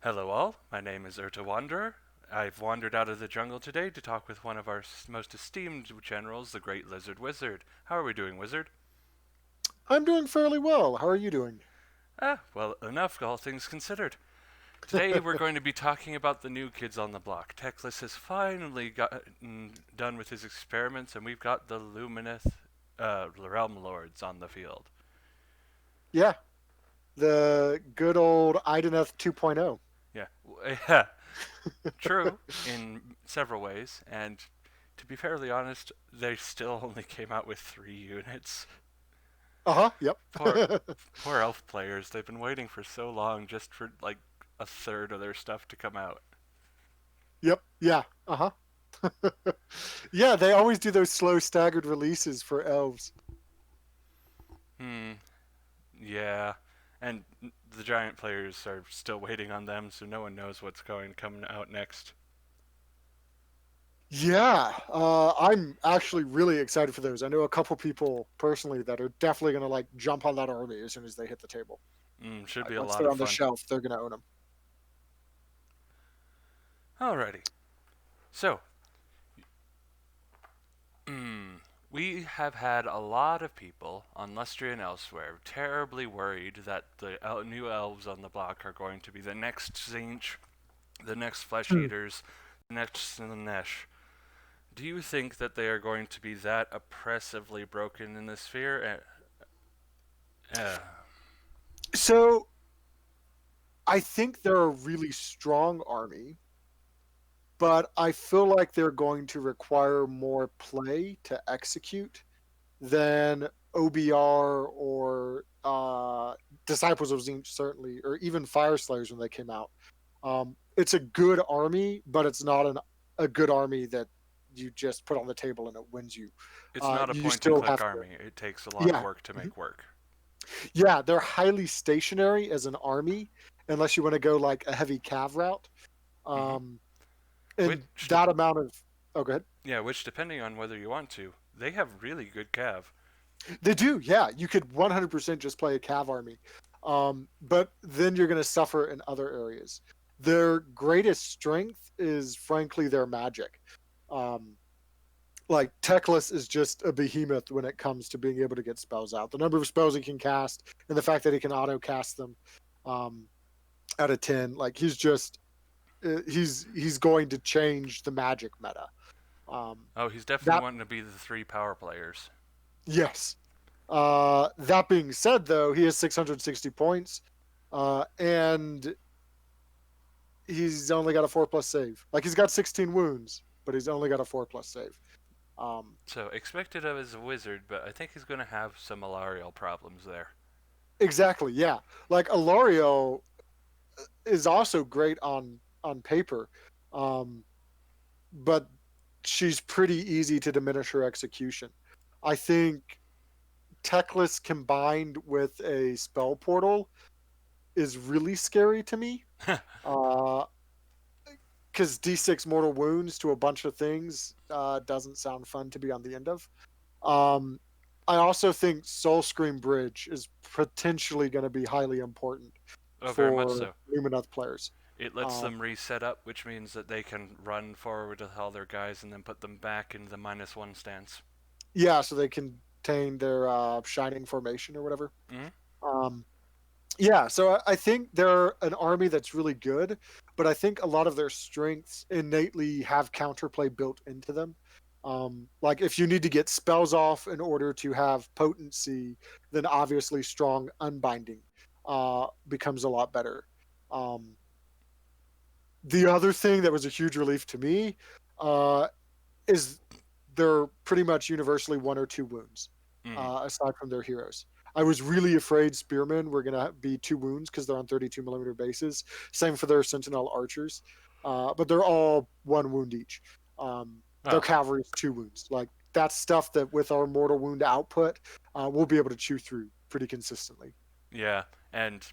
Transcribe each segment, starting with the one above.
Hello, all. My name is Erta Wanderer. I've wandered out of the jungle today to talk with one of our most esteemed generals, the Great Lizard Wizard. How are we doing, Wizard? I'm doing fairly well. How are you doing? Well, enough, all things considered. Today we're going to be talking about the new kids on the block. Teclis has finally gotten done with his experiments, and we've got the Lumineth Realm Lords on the field. Yeah, the good old Ideneth 2.0. Yeah, yeah, true in several ways, and to be fairly honest, they still only came out with 3 units. Uh-huh, yep. Poor, poor elf players. They've been waiting for so long just for like a third of their stuff to come out. Yep, yeah, uh-huh. Yeah, they always do those slow staggered releases for elves. Hmm. Yeah. And the giant players are still waiting on them, so no one knows what's going to come out next. Yeah, I'm actually really excited for those. I know a couple people personally that are definitely going to like jump on that army as soon as they hit the table. Should Like be a once lot they're of on the fun. shelf, they're going to own them. Alrighty. So, we have had a lot of people on Lustria and elsewhere terribly worried that the new elves on the block are going to be the next Zinch, the next Flesh Hmm. Eaters, the next Slanesh. Do you think that they are going to be that oppressively broken in the sphere? So I think they're a really strong army, but I feel like they're going to require more play to execute than OBR or Disciples of Zinch, certainly, or even Fire Slayers when they came out. It's a good army, but it's not a good army that you just put on the table and it wins you. It's not a You point and still click have to, army. It takes a lot of yeah, work to mhm. make work. Yeah, they're highly stationary as an army, unless you want to go like a heavy cav route. hmm Um, and Which, that amount of, oh, go ahead. yeah, which depending on whether you want to, they have really good cav. They do, yeah. You could 100% just play a cav army, but then you're going to suffer in other areas. Their greatest strength is, frankly, their magic. Um, like Teclis is just a behemoth when it comes to being able to get spells out. The number of spells he can cast and the fact that he can auto cast them um, out of 10, like he's going to change the magic meta. Um, Oh, he's definitely that wanting to be the three power players. yes. That being said, though, he has 660 points, and he's only got a 4+ save. Like he's got 16 wounds, but he's only got a 4+ save. Um, So expected of as a wizard, but I think he's going to have some malarial problems there. exactly, yeah. Like Alario is also great on paper, um, but she's pretty easy to diminish her execution. I think Teclis combined with a spell portal is really scary to me. Uh, because D6 mortal wounds to a bunch of things doesn't sound fun to be on the end of. Um, I also think Soul Scream Bridge is potentially going to be highly important Oh, very much for so. Lumineth players. It lets Um, them reset up, which means that they can run forward with all their guys and then put them back into the -1 stance. yeah, so they contain their Shining Formation or whatever. hmm Um, yeah, so I think they're an army that's really good, but I think a lot of their strengths innately have counterplay built into them. Like if you need to get spells off in order to have potency, then obviously strong unbinding becomes a lot better. Um, the other thing that was a huge relief to me uh, is they're pretty much universally one or two wounds, hmm aside from their heroes. I was really afraid spearmen were going to be two wounds because they're on 32 millimeter bases. Same for their sentinel archers, but they're all one wound each. Their Oh, cavalry is two wounds. Like that's stuff that with our mortal wound output, we'll be able to chew through pretty consistently. yeah. And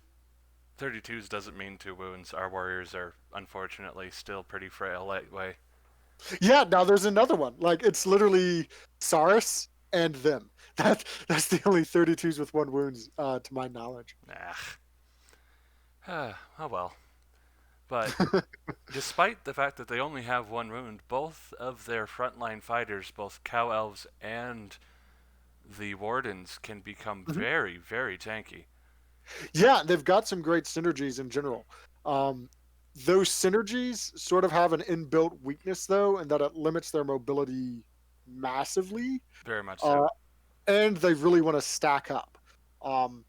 32s doesn't mean 2 wounds. Our warriors are unfortunately still pretty frail lightweight. Yeah, now there's another one. Like it's literally Saris and them. That's the only 32s with one wounds to my knowledge. Ah. Oh well. But despite the fact that they only have one wound, both of their frontline fighters, both cow elves and the wardens, can become Mhm. very, very tanky. Yeah, they've got some great synergies in general. Um, those synergies sort of have an inbuilt weakness though, and that it limits their mobility massively. Very much so. Uh, and they really want to stack up. Um,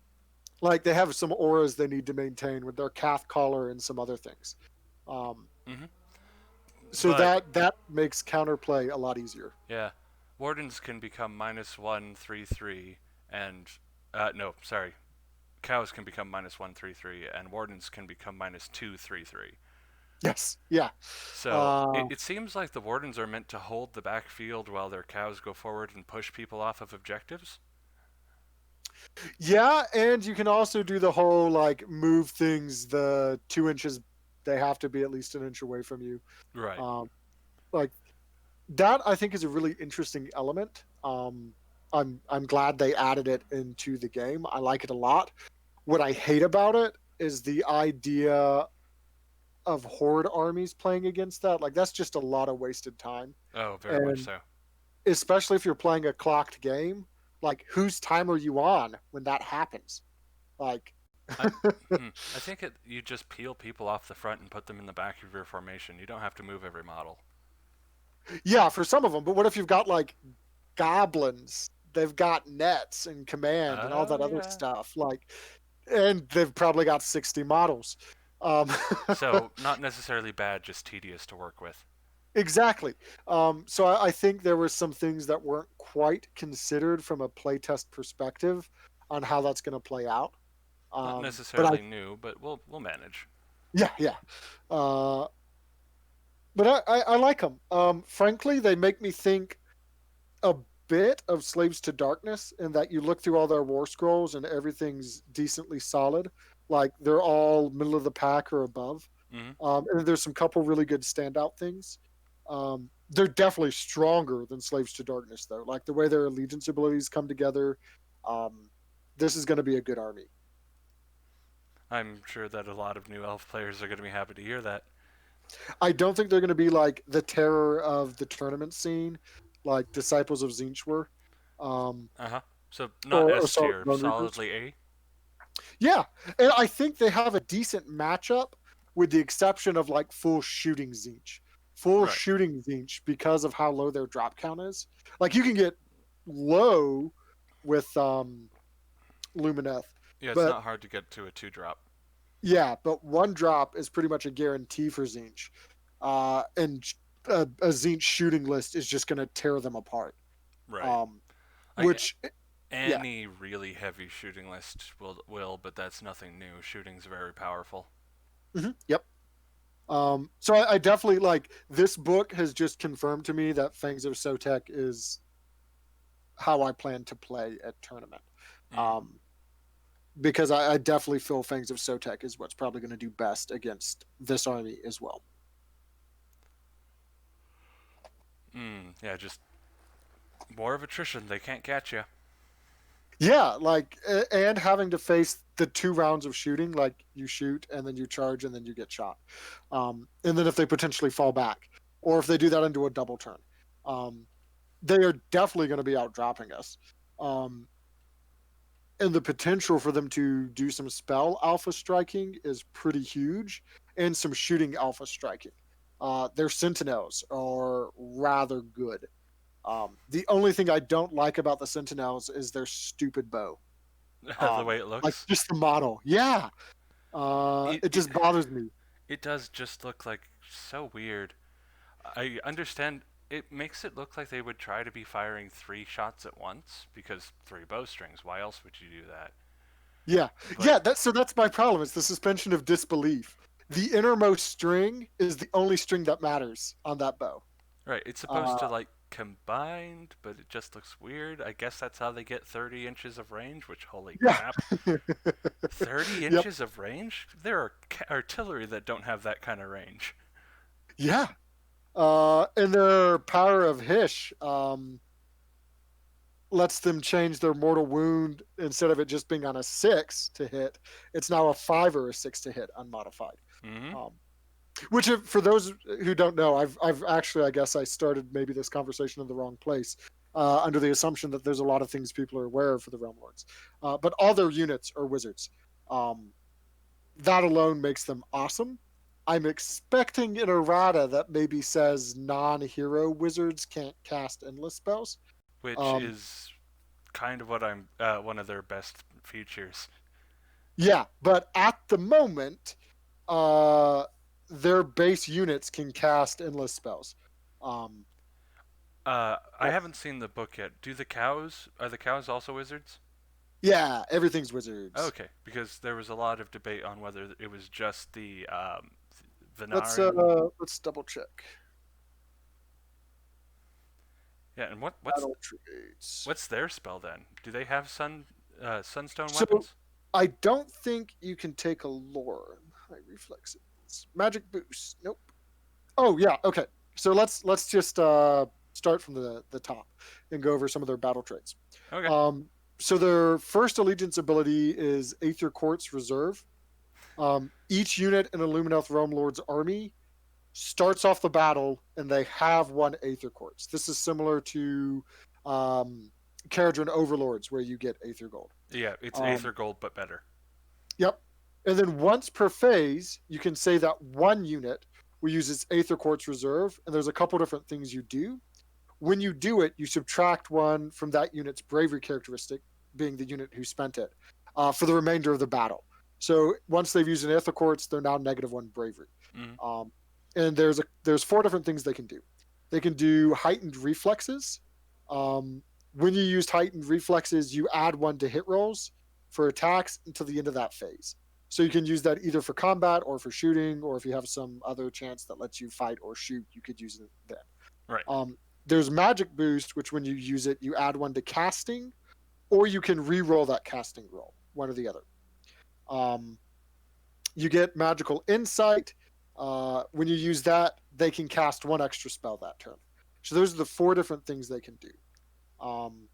like they have some auras they need to maintain with their calf collar and some other things. Um, Hmm. so But that makes counterplay a lot easier. yeah, wardens can become -133, and no, sorry, cows can become -133, and wardens can become -233. Yes, yeah, So uh, it seems like the wardens are meant to hold the backfield while their cows go forward and push people off of objectives. yeah, and you can also do the whole like move things the 2 inches. They have to be at least an inch away from you. Right. Um, like that, I think is a really interesting element. I'm glad they added it into the game. I like it a lot. What I hate about it is the idea of horde armies playing against that. Like that's just a lot of wasted time. Oh, very much And so. especially if you're playing a clocked game, like whose time are you on when that happens? Like I, I think you just peel people off the front and put them in the back of your formation. You don't have to move every model. yeah, for some of them, but what if you've got like goblins? They've got nets and command and all Oh that other yeah. stuff. Like and they've probably got 60 models. Um, So not necessarily bad, just tedious to work with. exactly. So I think there were some things that weren't quite considered from a playtest perspective on how that's going to play out. Not But I, necessarily new, but we'll manage. yeah, yeah. Uh, but I like them. Frankly, they make me think a bit of Slaves to Darkness in that you look through all their war scrolls and everything's decently solid. Like they're all middle of the pack or above. Hmm. And there's some couple really good standout things. They're definitely stronger than Slaves to Darkness, though. Like the way their allegiance abilities come together. Um, this is going to be a good army. I'm sure that a lot of new elf players are going to be happy to hear that. I don't think they're going to be like the terror of the tournament scene, like Disciples of Zinch were. Um, Uh huh. So not or S sorry, tier, Bone Reapers. solidly A. Yeah, and I think they have a decent matchup, with the exception of like full shooting Zinch. Full Right. shooting Zinch because of how low their drop count is. Like you can get low with Lumineth, Yeah, it's but not hard to get to a 2 drop. yeah, but one drop is pretty much a guarantee for Zinch. And a Zinch shooting list is just going to tear them apart. Right. Um, I which, yeah, Any really heavy shooting list will, but that's nothing new. Shooting's very powerful. yep. So I definitely like this book has just confirmed to me that Fangs of Sotek is how I plan to play at tournament. Mm. Um, because I definitely feel Fangs of Sotek is what's probably going to do best against this army as well. Yeah, just more of attrition. They can't catch you. Yeah, like and having to face the 2 rounds of shooting, like you shoot and then you charge and then you get shot, and then if they potentially fall back, or if they do that into a double turn, um, they are definitely going to be out dropping us. Um, and the potential for them to do some spell alpha striking is pretty huge, and some shooting alpha striking. Their sentinels are rather good. The only thing I don't like about the sentinels is their stupid bow. The way it Like looks. just the model, yeah. It, It it just bothers me. it does just look like so weird. I understand it makes it look like they would try to be firing 3 shots at once because 3 bowstrings. Why else would you do that? Yeah, But yeah. That's my problem. It's the suspension of disbelief. The innermost string is the only string that matters on that bow. right, it's supposed Uh, to like combined, but it just looks weird. I guess that's how they get 30 inches of range. Which holy yeah, crap, 30 yep, inches of range? There are artillery that don't have that kind of range. yeah. And their power of Hish lets them change their mortal wound instead of it just being on a 6 to hit. It's now a 5 or a 6 to hit unmodified. Hmm. Um, Which, for those who don't know, I've actually, I guess I started maybe this conversation in the wrong place, under the assumption that there's a lot of things people are aware of for the Realm Lords, but all their units are wizards. Um, that alone makes them awesome. I'm expecting an errata that maybe says non-hero wizards can't cast endless spells. which Um, is kind of what I'm one of their best features. yeah, but at the moment, uh, their base units can cast endless spells. Um, I haven't seen the book yet. Do the cows are the cows also wizards? Yeah, everything's wizards. Okay, because there was a lot of debate on whether it was just the Let's Venarin. let's double check. Yeah, and Battle traits. what's their spell then? Do they have sunstone So weapons? I don't think you can take a lore. High reflexes. Magic boost. Nope. Oh yeah, okay. So let's just start from the top and go over some of their battle traits. Okay. So their first allegiance ability is Aether Quartz Reserve. Each unit in a Lumineth Realm Lord's army starts off the battle and they have one Aether Quartz. This is similar to Caradron Overlords, where you get Aether Gold. Yeah, it's Um, Aether Gold, but better. yep. And then once per phase, you can say that one unit will use its Aether Quartz Reserve, and there's a couple different things you do. When you do it, you subtract one from that unit's bravery characteristic, being the unit who spent it, for the remainder of the battle. So once they've used an Aether Quartz, they're now -1 bravery. Mm. Um, and there's 4 different things they can do. They can do heightened reflexes. Um, when you use heightened reflexes, you add one to hit rolls for attacks until the end of that phase. So you can use that either for combat or for shooting, or if you have some other chance that lets you fight or shoot, you could use it then. Right. There's magic boost, which when you use it, you add one to casting, or you can re-roll that casting roll, one or the other. Um, you get magical insight. When you use that, they can cast one extra spell that turn. So those are the 4 different things they can do. Um,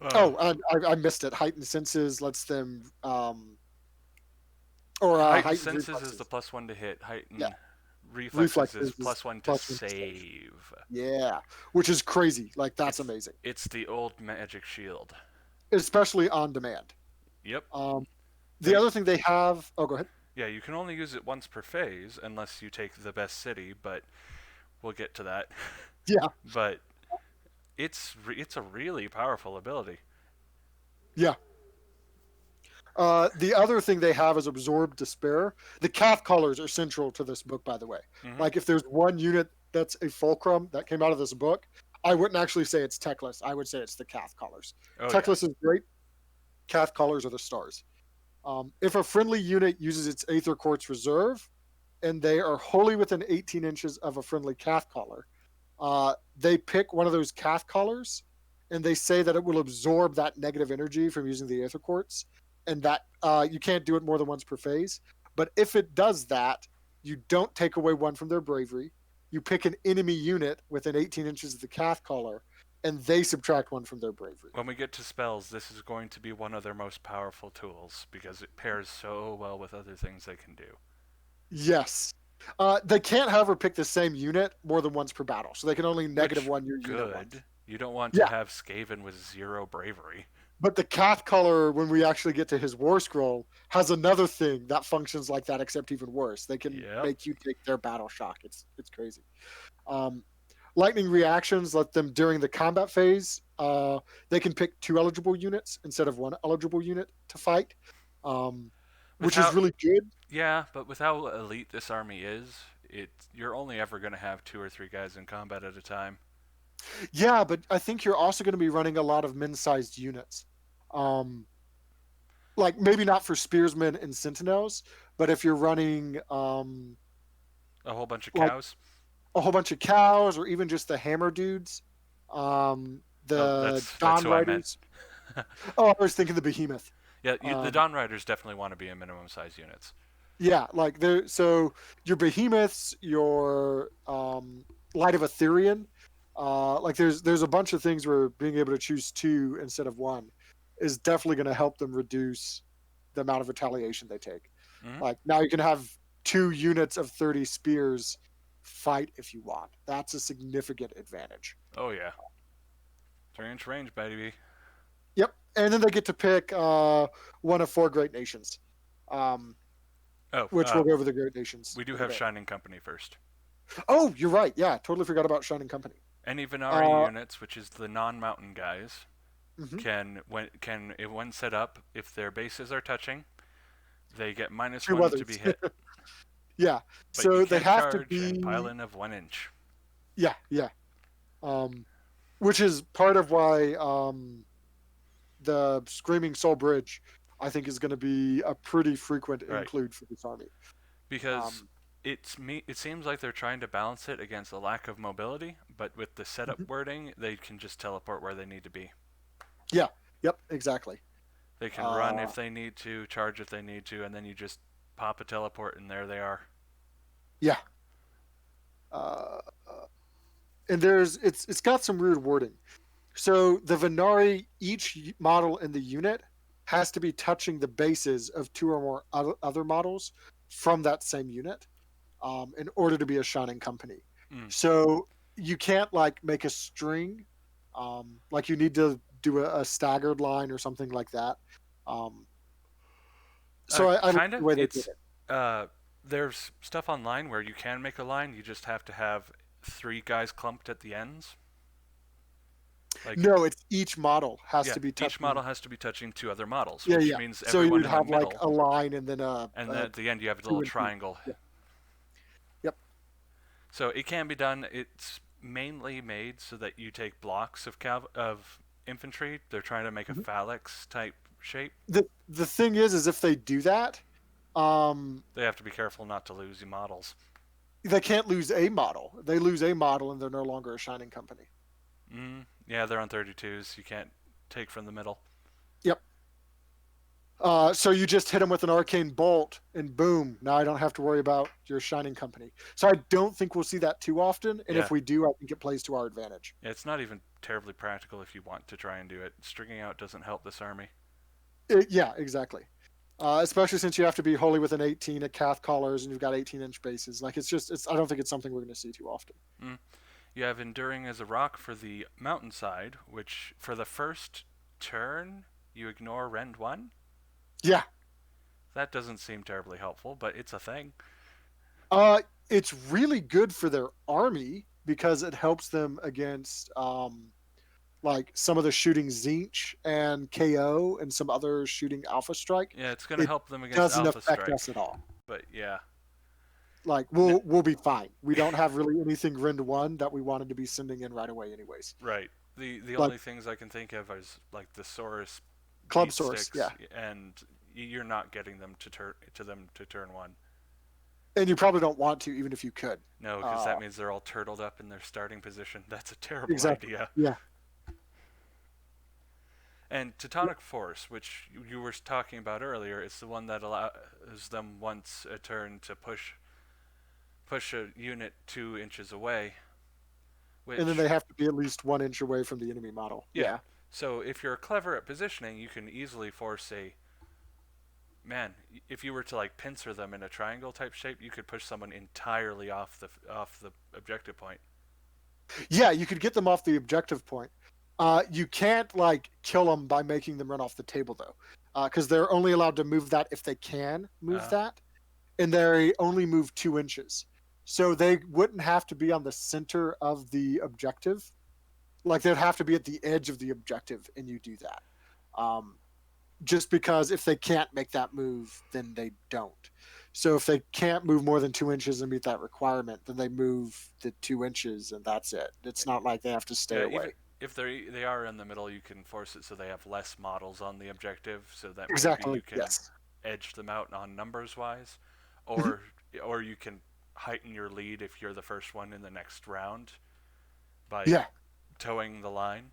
Uh, oh, I missed it. Heightened senses lets them, or heightened heightened senses is the reflexes. +1 to hit. Yeah, Heightened reflexes is reflexes is +1 to plus 1 to save. save. Yeah, which is crazy. Like that's It's amazing, it's the old magic shield. especially on demand. Yep. Um, the They other thing they have. Oh, go ahead. Yeah, you can only use it once per phase unless you take the best city, but we'll get to that. Yeah, But it's a really powerful ability. yeah. The other thing they have is absorb despair. The Cath colors are central to this book, by the way. Hmm. Like if there's one unit that's a fulcrum that came out of this book, I wouldn't actually say it's Teclis. I would say it's the Cath colors. Oh yeah. Teclis is great. Cath colors are the stars. If a friendly unit uses its Aether Quartz Reserve and they are wholly within 18 inches of a friendly Cath collar, they pick one of those Cath collars and they say that it will absorb that negative energy from using the Aether Quartz, and that you can't do it more than once per phase. But if it does that, you don't take away one from their bravery. You pick an enemy unit within 18 inches of the Cath collar, and they subtract one from their bravery. When we get to spells, this is going to be one of their most powerful tools because it pairs so well with other things they can do. Yes. They can't, however, pick the same unit more than once per battle, so they can only Which -1 your unit once. good. You don't want to Yeah, have Skaven with 0 bravery. but the Cath color, when we actually get to his War Scroll, has another thing that functions like that, except even worse. They can Yep. make you take their battle shock. It's crazy. Um, lightning reactions let them during the combat phase. They can pick 2 eligible units instead of 1 eligible unit to fight, um, With which is how really good. Yeah, but with how elite this army is, you're only ever going to have 2 or 3 guys in combat at a time. Yeah, but I think you're also going to be running a lot of min-sized units. Um, like maybe not for spearsmen and sentinels, but if you're running A whole bunch of like cows. a whole bunch of cows or even just the hammer dudes, Oh, the that's Dawn who I meant. Riders. Oh, I was thinking the Behemoth. Yeah, the Um, Dawn Riders definitely want to be in minimum size units. yeah, like there. So your Behemoths, your Light of Ethereum, like there's a bunch of things where being able to choose 2 instead of 1 is definitely going to help them reduce the amount of retaliation they take. Hmm. Like now you can have 2 units of 30 spears fight if you want. That's a significant advantage. Oh yeah, 3-inch range, baby. Yep. And then they get to pick one of 4 great nations, um, Oh, which we'll go over the great nations we do in a have bit. Shining Company first. Oh, you're right. Yeah, totally forgot about Shining Company. Any Venari Uh, units, which is the non-mountain guys, mhm. when set up, if their bases are touching, they get minus 2 one to be others. hit, Yeah. but you So they can't have to charge and pile be. in of 1 inch. Yeah, yeah. Um, which is part of why the Screaming Soul Bridge, I think, is going to be a pretty frequent Right. include for this army. Because Um, it seems like they're trying to balance it against a lack of mobility, but with the setup mhm. wording, they can just teleport where they need to be. Yeah, yep, exactly. They can run Uh, if they need to, charge if they need to, and then you just pop a teleport and there they are. yeah. Uh, and it's got some weird wording. So the Venari, each model in the unit has to be touching the bases of 2 or more other models from that same unit, in order to be a Shining Company. Mm. So you can't like make a string, like you need to do a staggered line or something like that. Um, so I like Kinda. the way they did It's it. uh, there's stuff online where you can make a line. You just have to have 3 guys clumped at the ends. Like, No, it's each model has yeah, to be each touching. model has to be touching 2 other models, Yeah, which yeah. means So everyone you'd in the have like middle, a line and then and then at the end you have a two little and two. triangle. Yeah. Yep. So it can be done. It's mainly made so that you take blocks of infantry. They're trying to make a Mhm. phalanx type shape. The thing is if they do that, um, They have to be careful not to lose the models. they can't lose a model. They lose a model and they're no longer a Shining Company. Yeah, they're on 32s. You can't take from the middle. Yep. So you just hit them with an arcane bolt, and boom! Now I don't have to worry about your Shining Company. So I don't think we'll see that too often, and Yeah. if we do, I think it plays to our advantage. It's not even terribly practical if you want to try and do it. Stringing out doesn't help this army. Yeah, exactly. Especially since you have to be wholly within 18 at Cath collars, and you've got 18-inch bases. Like it's. I don't think it's something we're going to see too often. Mm. You have Enduring as a rock for the mountainside, which for the first turn you ignore Rend 1. Yeah. That doesn't seem terribly helpful, but it's a thing. It's really good for their army because it helps them against like some of the shooting Zinch and KO and some other shooting Alpha Strike. Yeah, it's going to It help them against doesn't Alpha affect Strike. us at all. But yeah. Like we'll be fine. We don't have really anything Rend 1 that we wanted to be sending in right away anyways. Right. The Like only things I can think of is like the Saurus Club beat Source, sticks, yeah. and you're not getting them to turn 1. And you probably don't want to, even if you could. No, because that means they're all turtled up in their starting position. That's a terrible Exactly. idea. Yeah. And Teutonic Force, which you were talking about earlier, is the one that allows them once a turn to push a unit 2 inches away. Which, And then they have to be at least 1 inch away from the enemy model. Yeah. So if you're clever at positioning, you can easily force a man. If you were to like pincer them in a triangle type shape, you could push someone entirely off the objective point. Yeah, you could get them off the objective point. You can't like kill them by making them run off the table though, because they're only allowed to move that if they can move that, and they only move 2 inches. So they wouldn't have to be on the center of the objective. Like they'd have to be at the edge of the objective, and you do that. Just because if they can't make that move, then they don't. So if they can't move more than 2 inches and meet that requirement, then they move the 2 inches, and that's it. It's not like they have to stay away. Even if they are in the middle, you can force it so they have less models on the objective, so that maybe Exactly. you can Yes. edge them out on numbers wise, or you can heighten your lead if you're the first one in the next round by Yeah. towing the line.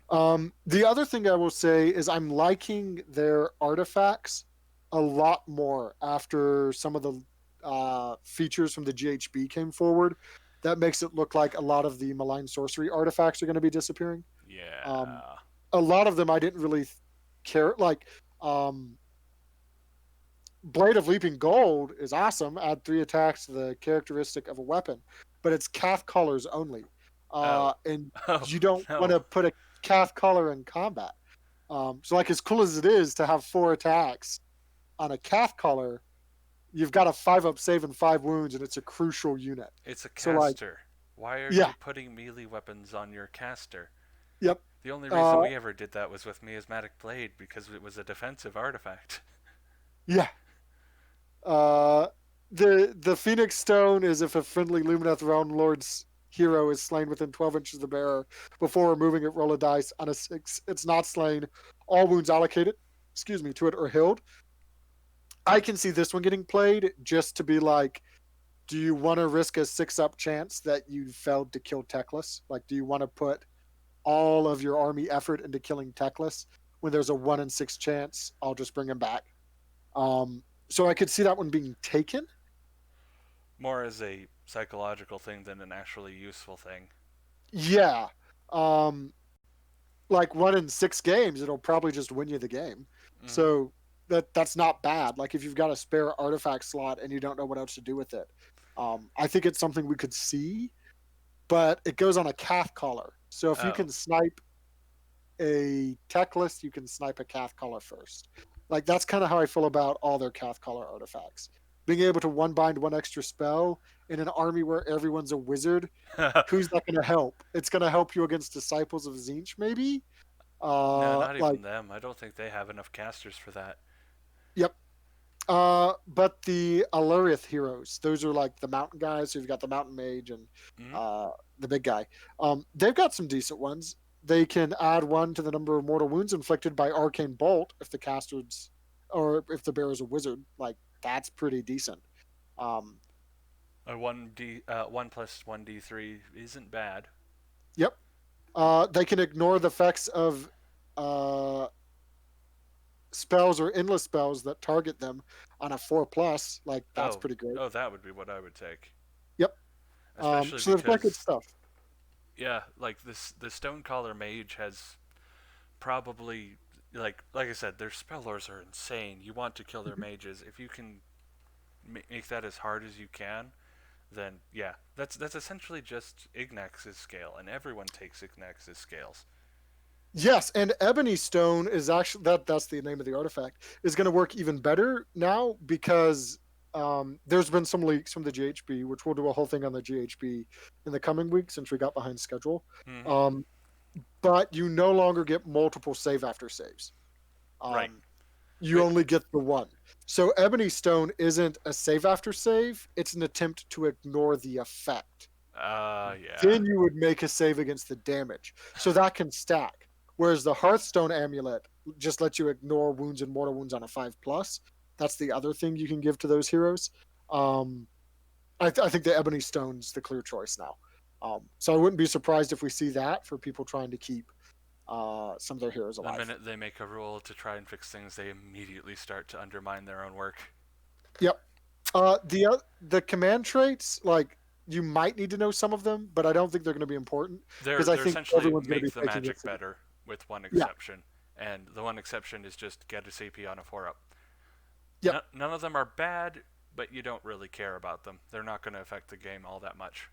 The other thing I will say is I'm liking their artifacts a lot more after some of the features from the GHB came forward. That makes it look like a lot of the malign sorcery artifacts are going to be disappearing. Yeah. A lot of them I didn't really care. Like Blade of Leaping Gold is awesome. Add 3 attacks to the characteristic of a weapon, but it's Cath colors only. Oh. And Oh, you don't want no. to put a Cath color in combat. So, like, as cool as it is to have 4 attacks on a Cath color, you've got a 5-up save and 5 wounds, and it's a crucial unit. It's a So, like, caster. Why are yeah, you putting melee weapons on your caster? yep, The only reason uh, we ever did that was with Miasmatic Blade because it was a defensive artifact. yeah. Uh, the Phoenix Stone is if a friendly Lumineth Realm Lord's hero is slain within 12 inches of the bearer before removing it. Roll a dice. On a 6, it's not slain. All wounds allocated, to it are healed. I can see this one getting played just to be like, do you want to risk a 6-up chance that you failed to kill Teclis? Like, do you want to put all of your army effort into killing Teclis when there's a 1 in 6 chance? I'll just bring him back. So I could see that one being taken. More as a psychological thing than an actually useful thing. Yeah. Um, like 1 in 6 games, it'll probably just win you the game. Mm-hmm. So that's not bad. Like if you've got a spare artifact slot and you don't know what else to do with it, I think it's something we could see. But it goes on a Cath collar. So if you Oh. can snipe a tech list, you can snipe a Cath collar first. Like that's kind of how I feel about all their Cath collar artifacts. Being able to one bind 1 extra spell in an army where everyone's a wizard, who's that going to help? It's going to help you against Disciples of Zinch, maybe. No, not Like even them. I don't think they have enough casters for that. yep. But the Alurieth heroes, those are like the mountain guys. So you've got the mountain mage and Mm-hmm. uh, the big guy. They've got some decent ones. They can add 1 to the number of mortal wounds inflicted by arcane bolt if the caster's or if the bearer's a wizard. Like that's pretty decent. Um, A 1+1d3 isn't bad. yep. They can ignore the effects of uh, spells or endless spells that target them on a 4+. Like that's Oh, pretty great. oh, that would be what I would take. Yep. Especially So they've got good because, stuff. yeah, like this, the Stonecaller Mage has probably, like I said, their spellers are insane. You want to kill their mages. If you can make that as hard as you can, then yeah, that's essentially just Ignax's scale, and everyone takes Ignax's scales. Yes, and Ebony Stone is actually that's the name of the artifact is going to work even better now because there's been some leaks from the GHB, which we'll do a whole thing on the GHB in the coming week since we got behind schedule. Mm-hmm. Um, but you no longer get multiple save after saves. Right. You only get the one. So Ebony Stone isn't a save after save; it's an attempt to ignore the effect. Yeah. Then you would make a save against the damage, so that can stack. Whereas the Hearthstone amulet just lets you ignore wounds and mortal wounds on a 5+. That's the other thing you can give to those heroes. I think the Ebony Stone's the clear choice now. So I wouldn't be surprised if we see that for people trying to keep some of their heroes The alive. minute they make a rule to try and fix things, they immediately start to undermine their own work. Yep. The command traits, like you might need to know some of them, but I don't think they're going to be important because I They're think essentially everyone's going to be make the taking magic it. better, with one Yeah, exception, and the one exception is just get a CP on a 4-up. yep, None of them are bad, but you don't really care about them. They're not going to affect the game all that much.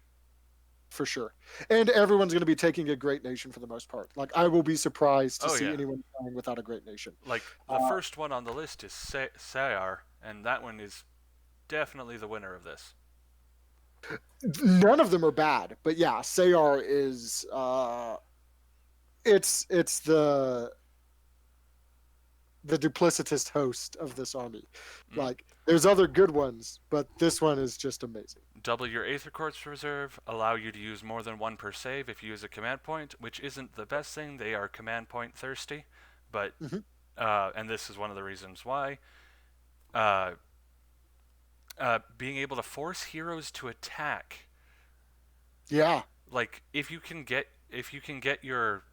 for sure. And everyone's going to be taking a Great Nation for the most part. Like I will be surprised to Oh see yeah, anyone playing without a Great Nation. like the first one on the list is Sayar, and that one is definitely the winner of this. None of them are bad, but yeah, Sayar is it's the duplicitous host of this army. Mm. Like there's other good ones, but this one is just amazing. Double your Aether Quartz reserve, allow you to use more than one per save if you use a command point, which isn't the best thing. They are command point thirsty, but Mm-hmm. and this is one of the reasons why. Being able to force heroes to attack, Yeah. like if you can get your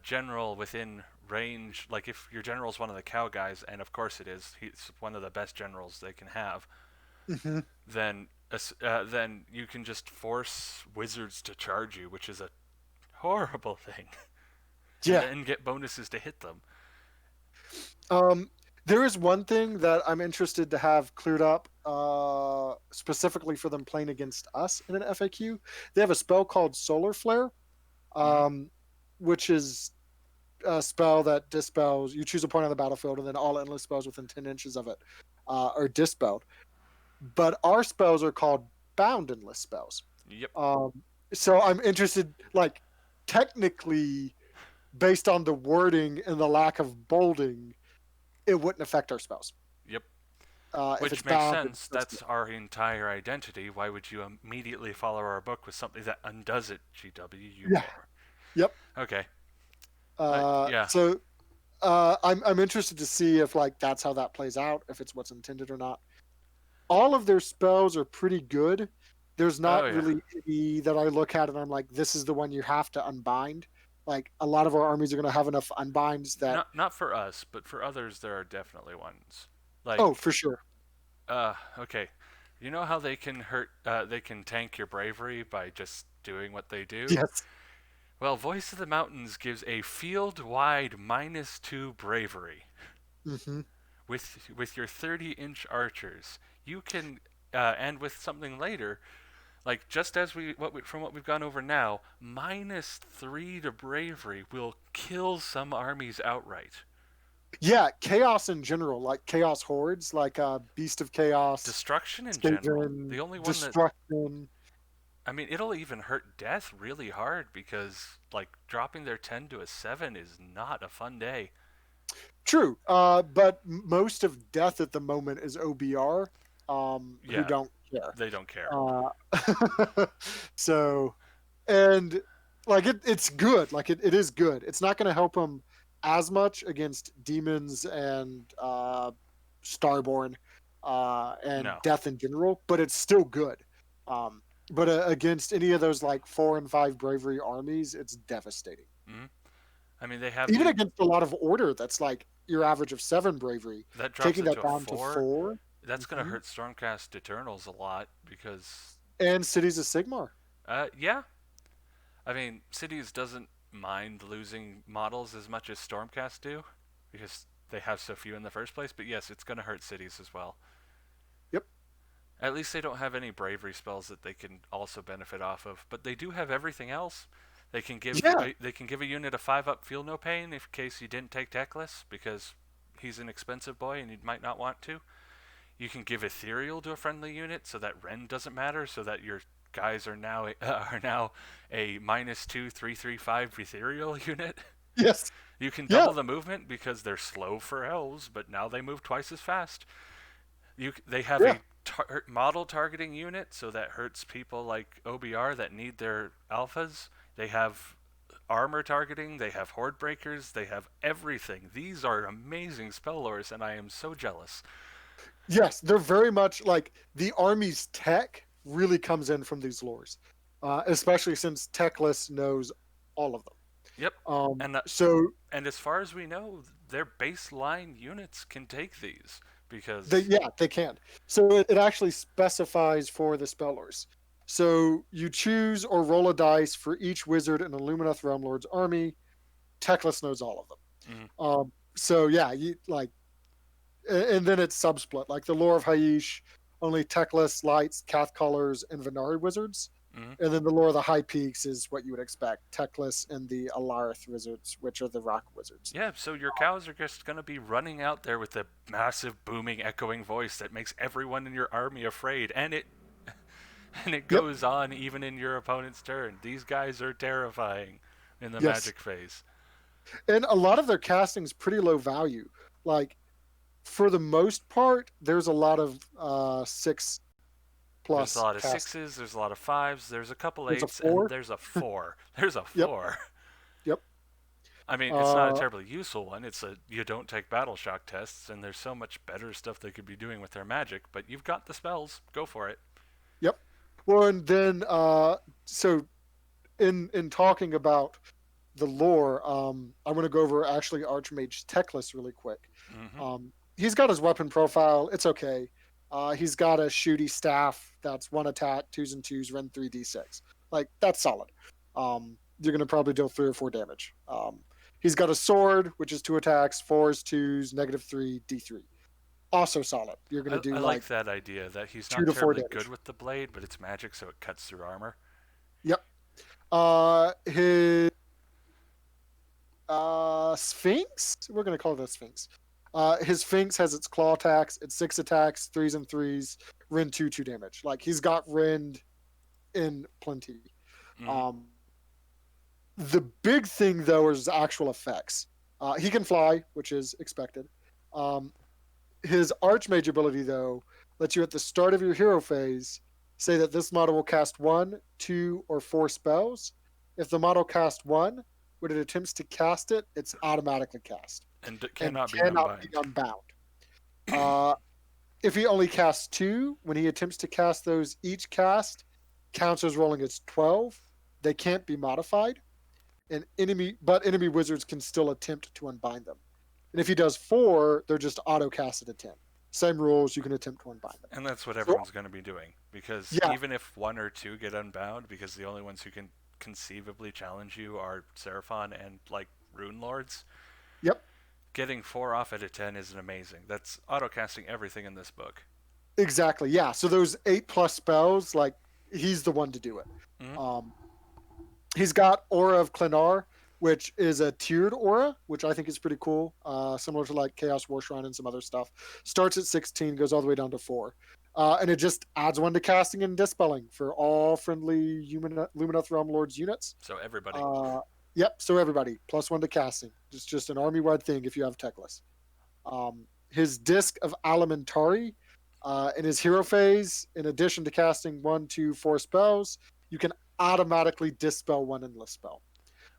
general within range, like if your general is one of the cow guys, and of course it is, he's one of the best generals they can have, Mm-hmm. then you can just force wizards to charge you, which is a horrible thing. Yeah. And get bonuses to hit them. Um, There is one thing that I'm interested to have cleared up, specifically for them playing against us in an FAQ. They have a spell called Solar Flare, Hmm. um, which is a spell that dispels. You choose a point on the battlefield, and then all endless spells within 10 inches of it are dispelled. But our spells are called bound endless spells. Yep. Um, so I'm interested, like, technically, based on the wording and the lack of bolding, it wouldn't affect our spells. Yep. If it's Which makes bound, sense. That's our entire identity. Why would you immediately follow our book with something that undoes it, GW, you yeah, moron? yep. Okay. Yeah. I'm interested to see if like that's how that plays out, if it's what's intended or not. All of their spells are pretty good. There's Oh, not yeah. really any that I look at and I'm like, this is the one you have to unbind. Like a lot of our armies are going to have enough unbinds that, Not for us, but for others, there are definitely ones. oh, Like, for sure. okay. You know how they can tank your bravery by just doing what they do? Yes. Well, Voice of the Mountains gives a field-wide -2 bravery. Hmm. With your 30-inch archers. You can, and with something later, like just as from what we've gone over now, -3 to bravery will kill some armies outright. Yeah, chaos in general, like chaos hordes, like Beast of Chaos, Destruction in general. The Skaven, only one that, Destruction. I mean, it'll even hurt death really hard because like dropping their 10 to a 7 is not a fun day. True, but most of death at the moment is OBR, who Yeah, don't care. they don't care. Uh, so, and like it's good. Like it is good. It's not going to help them as much against demons and Starborn and No. death in general, but it's still good. But against any of those like 4 and 5 bravery armies, it's devastating. Hmm. I mean, they have Even the against a lot of order, that's like your average of 7 bravery, that drops taking it that to a down to 4. 4. That's gonna Mhm. hurt Stormcast Eternals a lot because, And Cities of Sigmar. yeah, I mean, Cities doesn't mind losing models as much as Stormcast do because they have so few in the first place. But yes, it's gonna hurt Cities as well. Yep. At least they don't have any bravery spells that they can also benefit off of, but they do have everything else. Yeah. They can give a unit a 5-up feel no pain in case you didn't take Teclis because he's an expensive boy and you might not want to. You can give ethereal to a friendly unit so that Ren doesn't matter, so that your guys are now a -2/3/5 ethereal unit. Yes. You can Yeah. double the movement because they're slow for elves, but now they move twice as fast. They have Yeah. a model targeting unit, so that hurts people like OBR that need their alphas. They have armor targeting, they have horde breakers, they have everything. These are amazing spell lores, and I am so jealous. Yes. They're very much like the army's tech really comes in from these lores, especially since Techless knows all of them. Yep, and So and as far as we know, their baseline units can take these because they can. So it actually specifies for the spell lores. So you choose or roll a dice for each wizard in a Lumineth Realm Lord's army. Techless knows all of them. mm, So yeah, you like, and then it's subsplit like the lore of Haish, only Techless, Lights, Cath Colors, and Venari wizards, mm, and then the lore of the High Peaks is what you would expect: Techless and the Alarith wizards, which are the Rock wizards. yeah. So your cows are just gonna be running out there with a massive, booming, echoing voice that makes everyone in your army afraid, and it and it Yep. goes on even in your opponent's turn. These guys are terrifying in the Yes. magic phase. And a lot of their casting is pretty low value. Like for the most part, there's a lot of 6 There's a plus lot of cast. sixes, there's a lot of fives, there's a couple There's a eights, and 4. there's a four. There's a Yep. four. Yep. I mean, it's not a Uh, terribly useful one. It's a you don't take battle shock tests, and there's so much better stuff they could be doing with their magic. But you've got the spells. Go for it. yep. Well, and then so in talking about the lore, I want to go over actually Archmage Techless really quick. Mm-hmm. He's got his weapon profile. It's okay. He's got a shooty staff that's 1 attack, 2s and 2s, run 3d6. Like that's solid. You're gonna probably deal 3 or 4 damage. He's got a sword, which is 2 attacks, 4s, 2s, -3, D3. Also solid. You're going to do I like like that idea that he's 2 not to 4 terribly good damage. with the blade, but it's magic, so it cuts through armor. Yep. His Sphinx? We're going to call it a Sphinx. His Sphinx has its claw attacks. It's 6 attacks, 3s and 3s, rend 2, 2 damage. Like, he's got rend in plenty. Mm-hmm. Um, the big thing, though, is actual effects. He can fly, which is expected. His Archmage ability, though, lets you at the start of your hero phase say that this model will cast 1, 2, or 4 spells. If the model casts 1, when it attempts to cast it, it's automatically cast And and cannot be cannot be unbind. unbound. Uh, if he only casts 2, when he attempts to cast those, each cast counts as rolling as 12. They can't be modified, and enemy wizards can still attempt to unbind them. And if he does 4, they're just auto casted at 10. Same rules, you can attempt to unbind them. And that's what So, everyone's going to be doing. Because yeah, even if 1 or 2 get unbound, because the only ones who can conceivably challenge you are Seraphon and, like, Rune Lords, yep, getting 4 off at a 10 isn't amazing. That's auto-casting everything in this book. exactly. Yeah, so those 8+ spells, like, he's the one to do it. Mm-hmm. Um, he's got Aura of Klenar, which is a tiered aura, which I think is pretty cool. Similar to like Chaos War Shrine and some other stuff. Starts at 16, goes all the way down to 4. And it just adds 1 to casting and dispelling for all friendly Lumineth Realm Lords units. So everybody. Yep, so everybody. +1 to casting. It's just an army-wide thing if you have Techless. His Disc of Alimentari, in his hero phase, in addition to casting 1, 2, 4 spells, you can automatically dispel 1 endless spell.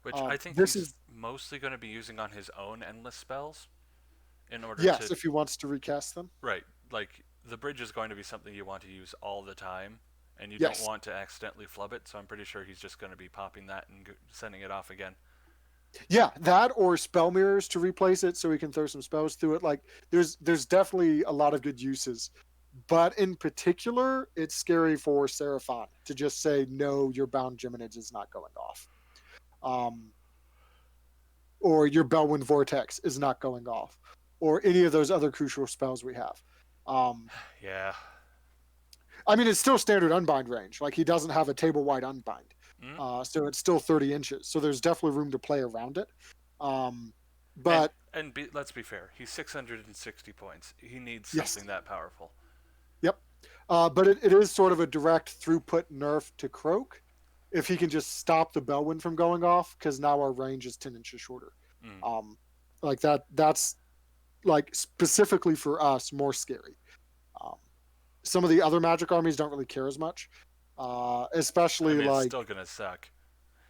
Which I think This he's is mostly going to be using on his own endless spells in order yes, to. if he wants to recast them. Right. Like, the bridge is going to be something you want to use all the time, and you don't Yes. want to accidentally flub it, so I'm pretty sure he's just going to be popping that and sending it off again. Yeah, that or spell mirrors to replace it so he can throw some spells through it. Like there's definitely a lot of good uses. But in particular, it's scary for Seraphon to just say, no, your bound Geminage is not going off. Or your Bellwind Vortex is not going off. Or any of those other crucial spells we have. Yeah. I mean, it's still standard unbind range. Like, he doesn't have a table-wide unbind. Mm-hmm. So it's still 30 inches. So there's definitely room to play around it. But let's be fair. He's 660 points. He needs yes, something that powerful. yep. But it is sort of a direct throughput nerf to Croak if he can just stop the Bellwind from going off, because now our range is 10 inches shorter. Mm. Like that's like specifically for us more scary. Some of the other Magic armies don't really care as much, especially It's like still gonna suck.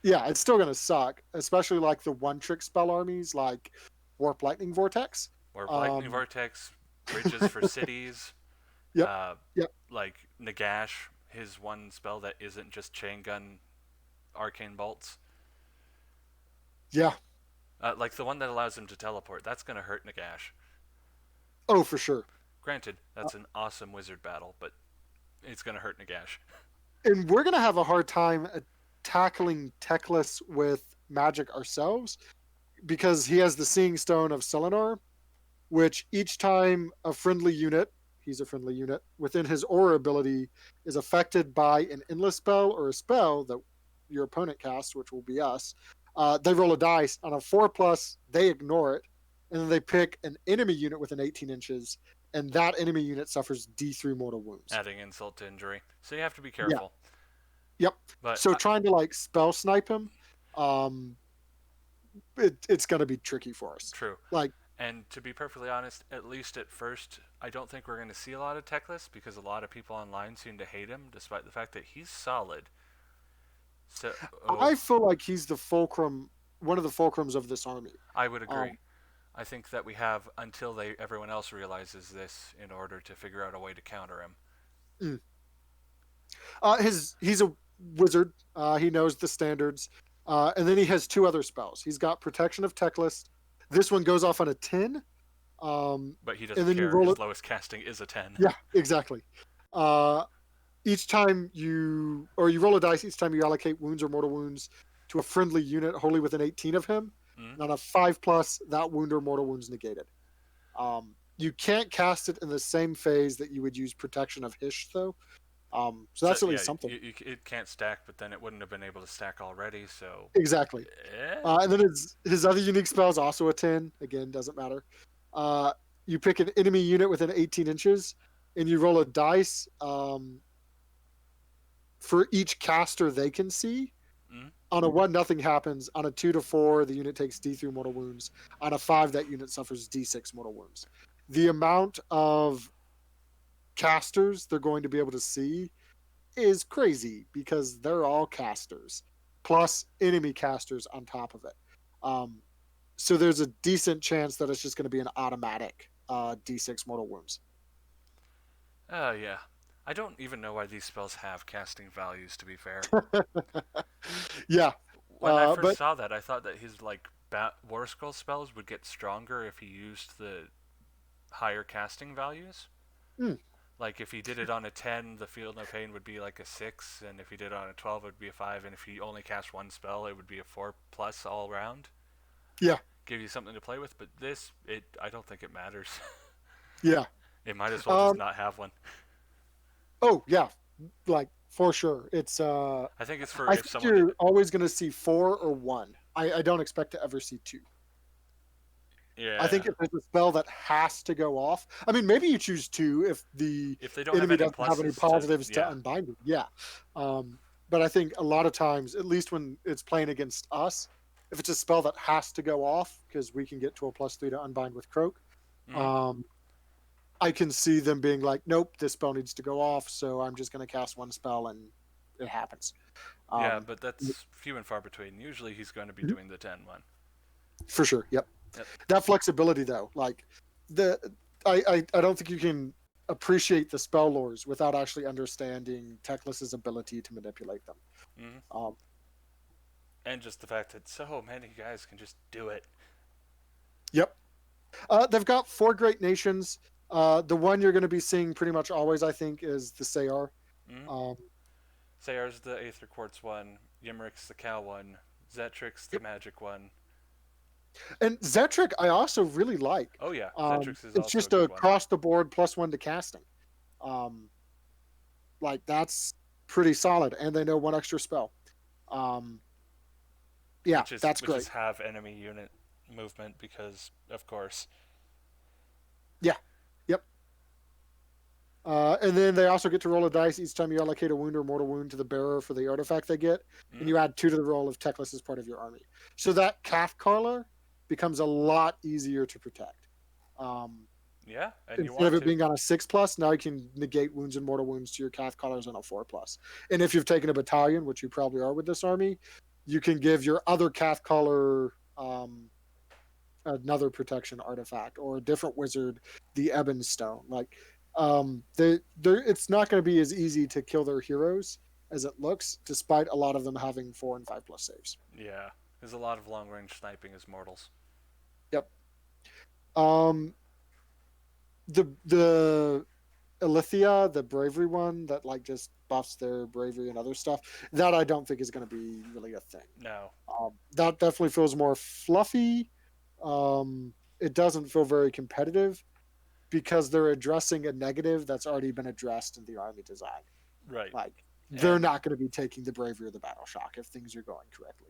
yeah, it's still gonna suck, especially like the one-trick spell armies like Warp Lightning Vortex. Or Lightning Vortex, bridges for cities. Yep. Yep. Like Nagash, his one spell that isn't just chain gun arcane bolts. Yeah. Like the one that allows him to teleport. That's gonna hurt Nagash. Oh, for sure. Granted, that's an awesome wizard battle, but it's gonna hurt Nagash. And we're gonna have a hard time tackling Techless with Magic ourselves because he has the Seeing Stone of Selenar, which each time a friendly unit, he's a friendly unit, within his aura ability is affected by an endless spell or a spell that your opponent casts, which will be us, they roll a dice. On a 4+, they ignore it, and then they pick an enemy unit within 18 inches, and that enemy unit suffers D3 mortal wounds. Adding insult to injury. So you have to be careful. Yeah. Yep. But so trying to like spell snipe him, it's going to be tricky for us. True. Like, and to be perfectly honest, at least at first, I don't think we're going to see a lot of Techless because a lot of people online seem to hate him, despite the fact that he's solid. So I feel like he's the fulcrum, one of the fulcrums of this army. I would agree. I think that we have until everyone else realizes this in order to figure out a way to counter him. He's a wizard. He knows the standards, and then he has 2 other spells. He's got Protection of Techless. This one goes off on a 10. But he doesn't and then care. You roll His it. lowest casting is a 10. Yeah, exactly. Each time you roll a dice, each time you allocate wounds or mortal wounds to a friendly unit wholly within 18 of him, Mm. And on a 5+, that wound or mortal wound's negated. You can't cast it in the same phase that you would use Protection of Hish, though. So So that's at yeah, least something. it can't stack, but then it wouldn't have been able to stack already. So, Exactly. eh? And then his other unique spell is also a 10. Again, doesn't matter. Uh, you pick an enemy unit within 18 inches, and you roll a dice for each caster they can see. Mm. On a 1, nothing happens. On a 2 to 4, the unit takes D3 mortal wounds. On a 5, that unit suffers D6 mortal wounds. The amount of casters they're going to be able to see is crazy because they're all casters, plus enemy casters on top of it. Um, so there's a decent chance that it's just going to be an automatic D6 mortal wounds. Oh yeah. I don't even know why these spells have casting values. To be fair, Yeah, when I first but saw that, I thought that his like War Scroll spells would get stronger if he used the higher casting values. mm, Like if he did it on a 10, the Feel No Pain would be like a 6, and if he did it on a 12, it would be a 5, and if he only cast one spell, it would be a 4 plus all round. yeah, Give you something to play with, but this, I don't think it matters. yeah. It might as well just Um, not have one. oh yeah, like for sure. It's I think it's for I if think someone. you're always going to see 4 or 1. I don't expect to ever see 2. I Yeah. think if there's a spell that has to go off, I mean, maybe you choose 2 if the If they don't have enemy any doesn't have any pluses to. positives to Yeah. unbind it. Yeah. But I think a lot of times, at least when it's playing against us, if it's a spell that has to go off because we can get to a +3 to unbind with Croak, Mm-hmm. um, I can see them being like, nope, this spell needs to go off, so I'm just going to cast 1 spell and it happens. Yeah, Um, but that's few and far between. Usually he's going to be mhm, doing the 10 one. for sure. Yep. Yep. That flexibility, though, like the I don't think you can appreciate the spell lores without actually understanding Teclis's ability to manipulate them. Mm-hmm. Um, And just the fact that so many guys can just do it. yep. They've got 4 great nations. The one you're going to be seeing pretty much always, I think, is the Sayar. Mm-hmm. Um, Sayar's the Aether Quartz one, Yimrik's the Cow one, Zetrix the yep. Magic one. And Zetric, I also really like. Oh yeah, Zetrix is It's also a just good a one. across the board +1 to casting. Um, like that's pretty solid, and they know 1 extra spell. Um, yeah, that's Which great. is have enemy unit movement because of course. Yeah, yep. And then they also get to roll a dice each time you allocate a wound or mortal wound to the bearer for the artifact they get, and Mm, you add 2 to the roll if Teclis is part of your army. So that calf collar becomes a lot easier to protect. yeah, and you Instead of want it to. being on a 6+, now you can negate wounds and mortal wounds to your calf collars on a 4+. And if you've taken a battalion, which you probably are with this army, you can give your other calf collar another protection artifact or a different wizard the Ebon Stone. Like it's not going to be as easy to kill their heroes as it looks, despite a lot of them having 4 and 5+ saves. Yeah, there's a lot of long range sniping as mortals. Yep. The Alithia, the bravery one that like just buffs their bravery and other stuff, that I don't think is going to be really a thing. No. That definitely feels more fluffy. It doesn't feel very competitive because they're addressing a negative that's already been addressed in the army design. Right. Like they're And not going to be taking the bravery or the battle shock if things are going correctly.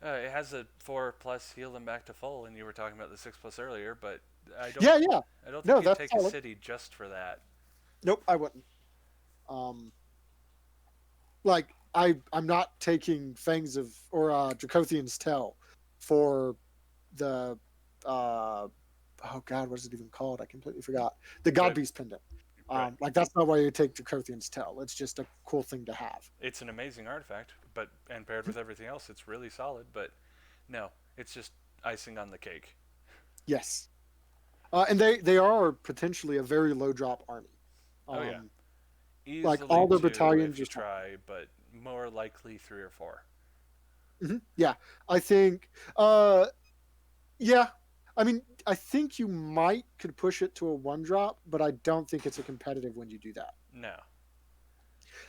it has a 4 plus heal them back to full, and you were talking about the 6 plus earlier, but I don't. Yeah, yeah. I don't think No, you'd that's take a solid. city just for that. Nope, I wouldn't. Um, like I'm not taking Fangs of or Dracothian's Tell for the oh god, what is it even called? I completely forgot. The God But Beast pendant. right, Like that's not why you take Dracothian's Tell. It's just a cool thing to have. it's an amazing artifact, but and paired with everything else, it's really solid. But no, it's just icing on the cake. Yes. And they are potentially a very low drop army. Oh yeah, Um, like easily all their 2 battalions if you are fine. try, but more likely 3 or 4. Yeah, I think. Yeah, I mean, I think you might could push it to a 1 drop, but I don't think it's a competitive when you do that. No.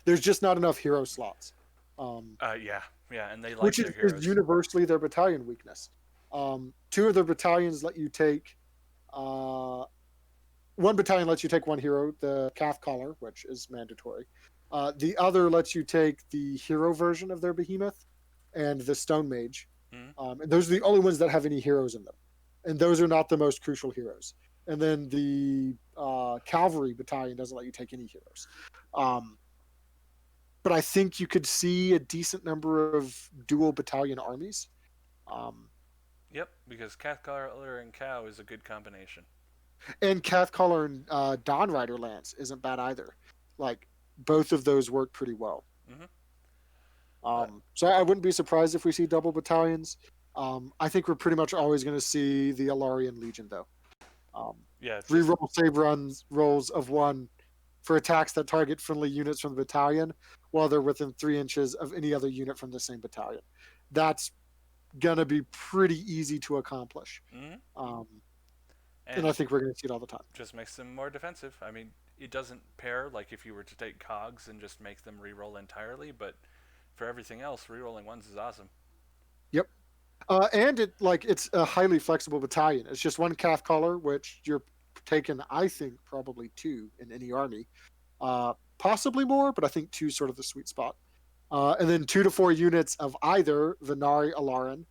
There's just not enough hero slots. Yeah. Yeah, and they like which their is heroes. universally their battalion weakness. Two of their battalions let you take. Uh, One battalion lets you take one hero, the Calf Collar, which is mandatory. The other lets you take the hero version of their behemoth and the Stone Mage. Mm-hmm. And those are the only ones that have any heroes in them. And those are not the most crucial heroes. And then the Cavalry battalion doesn't let you take any heroes. Um, but I think you could see a decent number of dual battalion armies. Um, Yep, because Cathcaller and Cow is a good combination. and Cathcaller and Dawn Rider Lance isn't bad either. Like both of those work pretty well. Mm-hmm. So I wouldn't be surprised if we see double battalions. I think we're pretty much always going to see the Alarian Legion though. Um, Yeah, just Reroll save runs rolls of one for attacks that target friendly units from the battalion while they're within 3 inches of any other unit from the same battalion. That's gonna be pretty easy to accomplish. mm-hmm. Um, and I And think we're going to see it all the time. just makes them more defensive. I mean, it doesn't pair like if you were to take cogs and just make them reroll entirely, but for everything else, rerolling ones is awesome. Yep. And it's a highly flexible battalion. It's just one calf collar, which you're taking, I think, probably two in any army, possibly more, but I think two sort of the sweet spot. And then 2 to 4 units of either Venari Alaran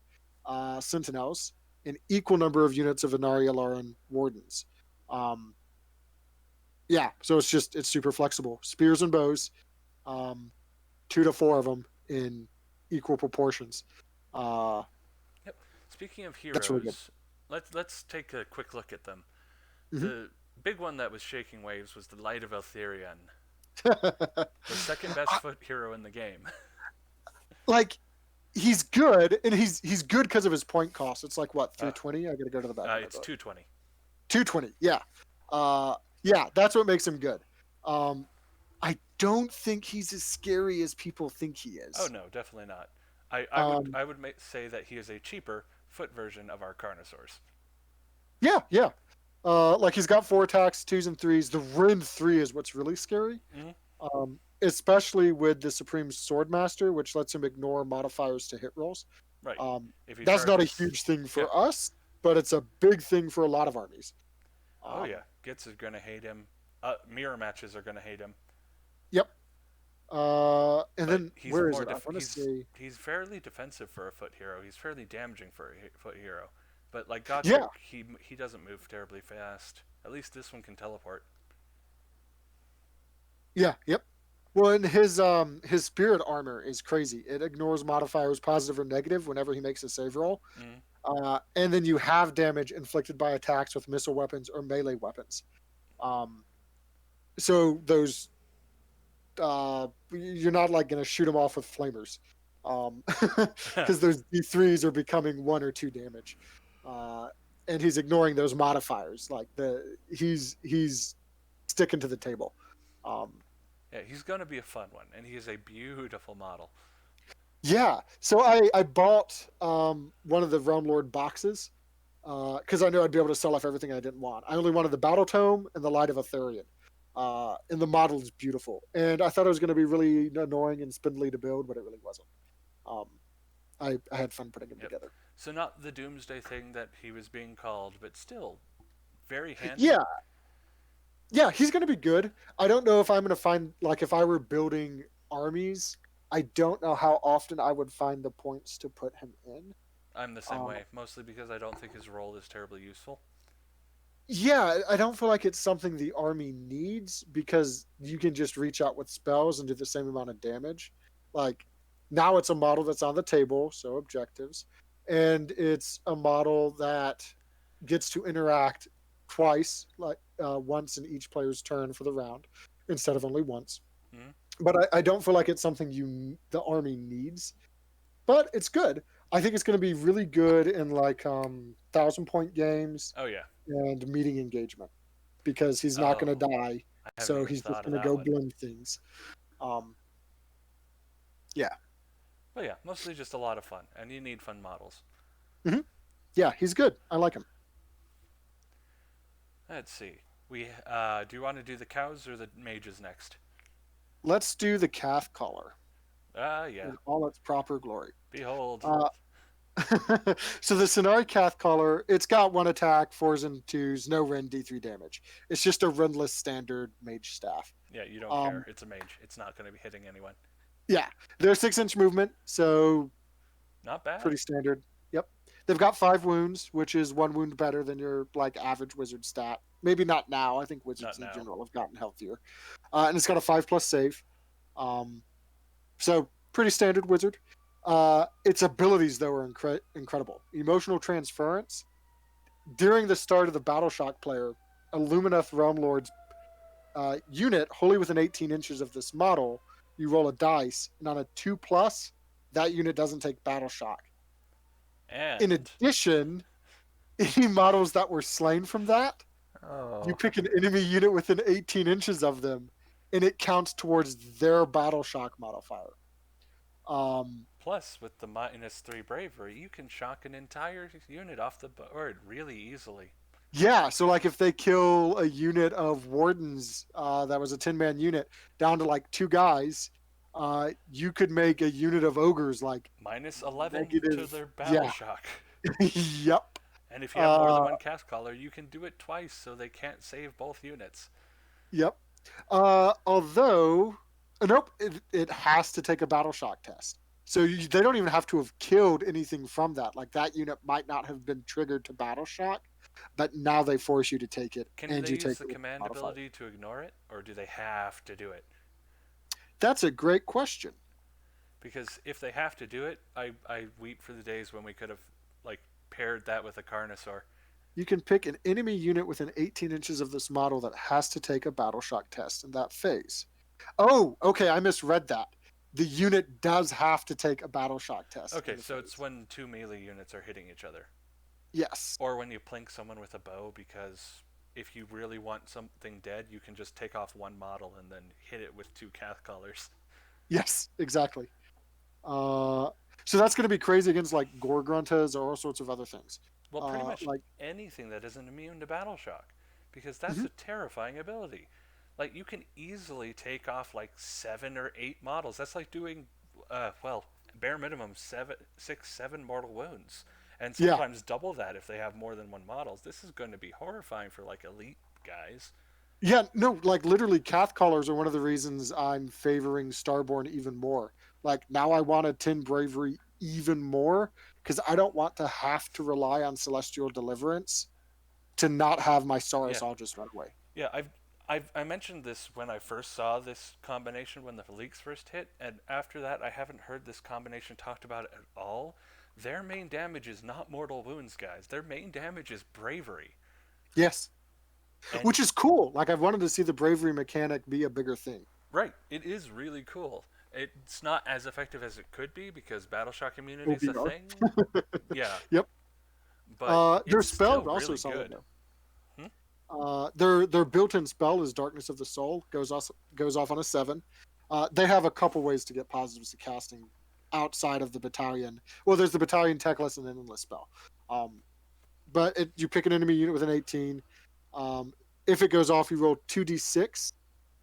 Sentinels, an equal number of units of Venari Alaran Wardens. Um, yeah, so it's super flexible. Spears and bows, um, 2 to 4 of them in equal proportions. Uh, Yep. Speaking of that's really good. heroes, let's take a quick look at them. Mm-hmm. The big one that was shaking waves was the Light of Eltharion, the second best foot hero in the game. Like he's good, and he's good because of his point cost. It's like what, 320? I gotta go to the back of my It's book. 220. 220. Yeah, yeah, that's what makes him good. Um, I don't think he's as scary as people think he Oh is. no, definitely not. Um, I would say that he is a cheaper foot version of our Carnosaurs. yeah, yeah. Like he's got 4 attacks, twos and threes. The Rin 3 is what's really scary. Mm-hmm. Especially with the Supreme Swordmaster, which lets him ignore modifiers to hit rolls. Right. Um, If he that's not a charges, huge thing yeah. for us, but it's a big thing for a lot of armies. Oh Um, yeah, Gitz is gonna hate him. Mirror matches are gonna hate him. yep. And But then where is it? I want to he's say, fairly defensive for a foot hero. He's fairly damaging for a foot hero. But like yeah, Gotrek, he doesn't move terribly fast. At least this one can teleport. yeah, yep. Well, and his spirit armor is crazy. It ignores modifiers positive or negative whenever he makes a save roll. Mm. And then you have damage inflicted by attacks with missile weapons or melee weapons. Um, so those you're not like going to shoot them off with flamers, because those D3s are becoming 1 or 2 damage, uh, and he's ignoring those modifiers. Like he's sticking to the table. Um, Yeah, he's gonna be a fun one, and he is a beautiful model. yeah, so I bought one of the Realm Lord boxes because I knew I'd be able to sell off everything I didn't want. I only wanted the Battle Tome and the Light of Aetherion. And the model is beautiful. And I thought it was going to be really annoying and spindly to build, but it really wasn't. Um, I had fun putting them Yep. together. So not the Doomsday thing that he was being called, but still very handy. Yeah, yeah, he's going to be good. I don't know if I'm going to find, like, if I were building armies, I don't know how often I would find the points to put him in. I'm the same Um, way, mostly because I don't think his role is terribly useful. yeah, I don't feel like it's something the army needs because you can just reach out with spells and do the same amount of damage. Like now it's a model that's on the table, so objectives, and it's a model that gets to interact twice, like once in each player's turn for the round instead of only once. Mm-hmm. But I don't feel like it's something the army needs, but it's good. I think it's going to be really good in like 1,000 point games Oh yeah. and meeting engagement because he's not going Oh, to die. I haven't So even he's just thought of going to that go one. blend things. Um, yeah. But yeah, mostly just a lot of fun, and you need fun models. Hmm. Yeah, he's good. I like him. Let's see. We do you want to do the cows or the mages next? Let's do the calf collar. Ah, yeah. in all its proper glory. Behold. Uh, so the Sonari Cath Collar, it's got one attack, fours and twos, no rend, D3 damage. It's just a rendless standard mage staff. Yeah, you don't care. Um, It's a mage. It's not going to be hitting anyone. yeah, they're 6-inch movement, so Not bad. pretty standard. Yep. They've got 5 wounds, which is 1 wound better than your like average wizard stat. Maybe not now. I think Not wizards in now. general have gotten healthier. And it's got a 5+ save. Um, so pretty standard wizard. Its abilities though are incredible. Emotional transference. During the start of the battle shock player, a Lumineth Realm Lord's unit, wholly within 18 inches of this model, you roll a dice, and on a 2+, that unit doesn't take battle shock. In And addition, any models that were slain from that, you oh, pick an enemy unit within 18 inches of them, and it counts towards their battle shock modifier. Um, plus with the -3 bravery, you can shock an entire unit off the board really easily. yeah, so like if they kill a unit of wardens that was a 10-man unit down to like 2 guys, you could make a unit of ogres like -11 to negative. their battle Yeah, shock. yep. And if you have more than Uh, one cast caller, you can do it twice so they can't save both units. yep. Although, nope, it has to take a battle shock test. So they don't even have to have killed anything from that. Like that unit might not have been triggered to battle shock, but now they force you to take it, Can and they you use take the it with command modifier. ability to ignore it, or do they have to do it? That's a great question. Because if they have to do it, I weep for the days when we could have like paired that with a Carnosaur. You can pick an enemy unit within 18 inches of this model that has to take a battle shock test in that phase. Oh, okay, I misread that. The unit does have to take a battle shock test in Okay, the so it's phase. when two melee units are hitting each other. Yes. Or when you plink someone with a bow, because if you really want something dead, you can just take off one model and then hit it with two Cath Collars. Yes, exactly. Uh, so that's going to be crazy against like gore gruntas or all sorts of other things. Well, pretty much Like, anything that isn't immune to battle shock, because that's mhm. a terrifying ability. Like you can easily take off like 7 or 8 models. That's like doing, well, bare minimum 7 mortal wounds, and Yeah, sometimes double that if they have more than one models. This is going to be horrifying for like elite guys. yeah, no, like literally, Cath Callers are one of the reasons I'm favoring Starborn even more. Like now, I want to 10 bravery even more because I don't want to have to rely on Celestial Deliverance to not have my Yeah, Saurus all just run away. yeah. I mentioned this when I first saw this combination when the leaks first hit, and after that, I haven't heard this combination talked about at all. Their main damage is not mortal wounds, guys. Their main damage is bravery. Yes, And which is cool. Like I've wanted to see the bravery mechanic be a bigger thing. right, it is really cool. It's not as effective as it could be because battle shock immunity is a OBR. thing. Yeah, Yep. but Their it's spell still is also really solid good. though. Hmm? Their built-in spell is Darkness of the Soul. Goes off on a 7. They have a couple ways to get positives to casting outside of the battalion. Well, there's the battalion techless and then endless spell. Um, but you pick an enemy unit with an 18. If it goes off, you roll 2d6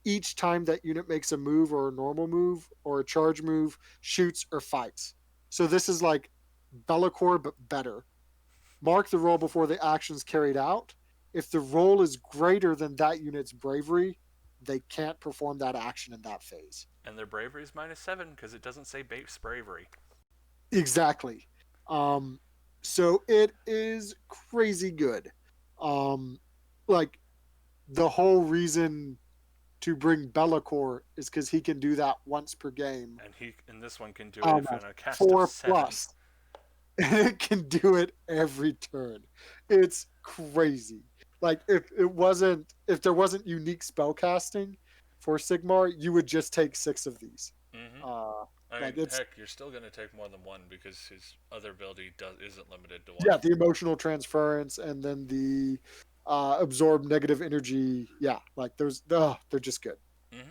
each time that unit makes a move or a normal move or a charge move, shoots or fights. So this is like Bellacore but better. Mark the roll before the action's carried out. If the roll is greater than that unit's bravery, they can't perform that action in that phase. And their bravery is -7 because it doesn't say base bravery. Exactly. Um, so it is crazy good. Um, like the whole reason to bring Bellacore is because he can do that once per game And he in this one can do it on if a in a cast of 7. 4+. And it can do it every turn. It's crazy. Like if there wasn't unique spell casting for Sigmar, you would just take 6 of these. Mm-hmm. Uh, I like mean, it's heck, you're still gonna take more than one because his other ability isn't limited to one. yeah, the emotional transference and then the absorb negative energy. Yeah, like they're just good. Mm-hmm.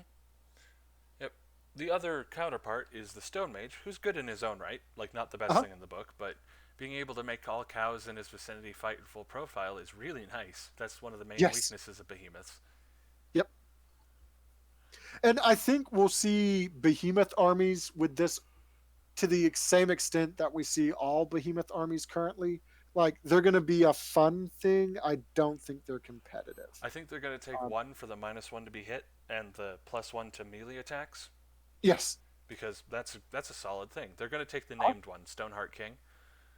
Yep. The other counterpart is the Stone Mage, who's good in his own right, like not the best Uh-huh. thing in the book, but being able to make all cows in his vicinity fight in full profile is really nice. That's one of the main Yes. weaknesses of behemoths. Yep. And I think we'll see behemoth armies with this to the same extent that we see all behemoth armies currently. Like they're going to be a fun thing. I don't think they're competitive. I think they're going to take Um, one for the -1 to be hit and the +1 to melee attacks yes. because that's a solid thing. They're going to take the named one, Stoneheart King,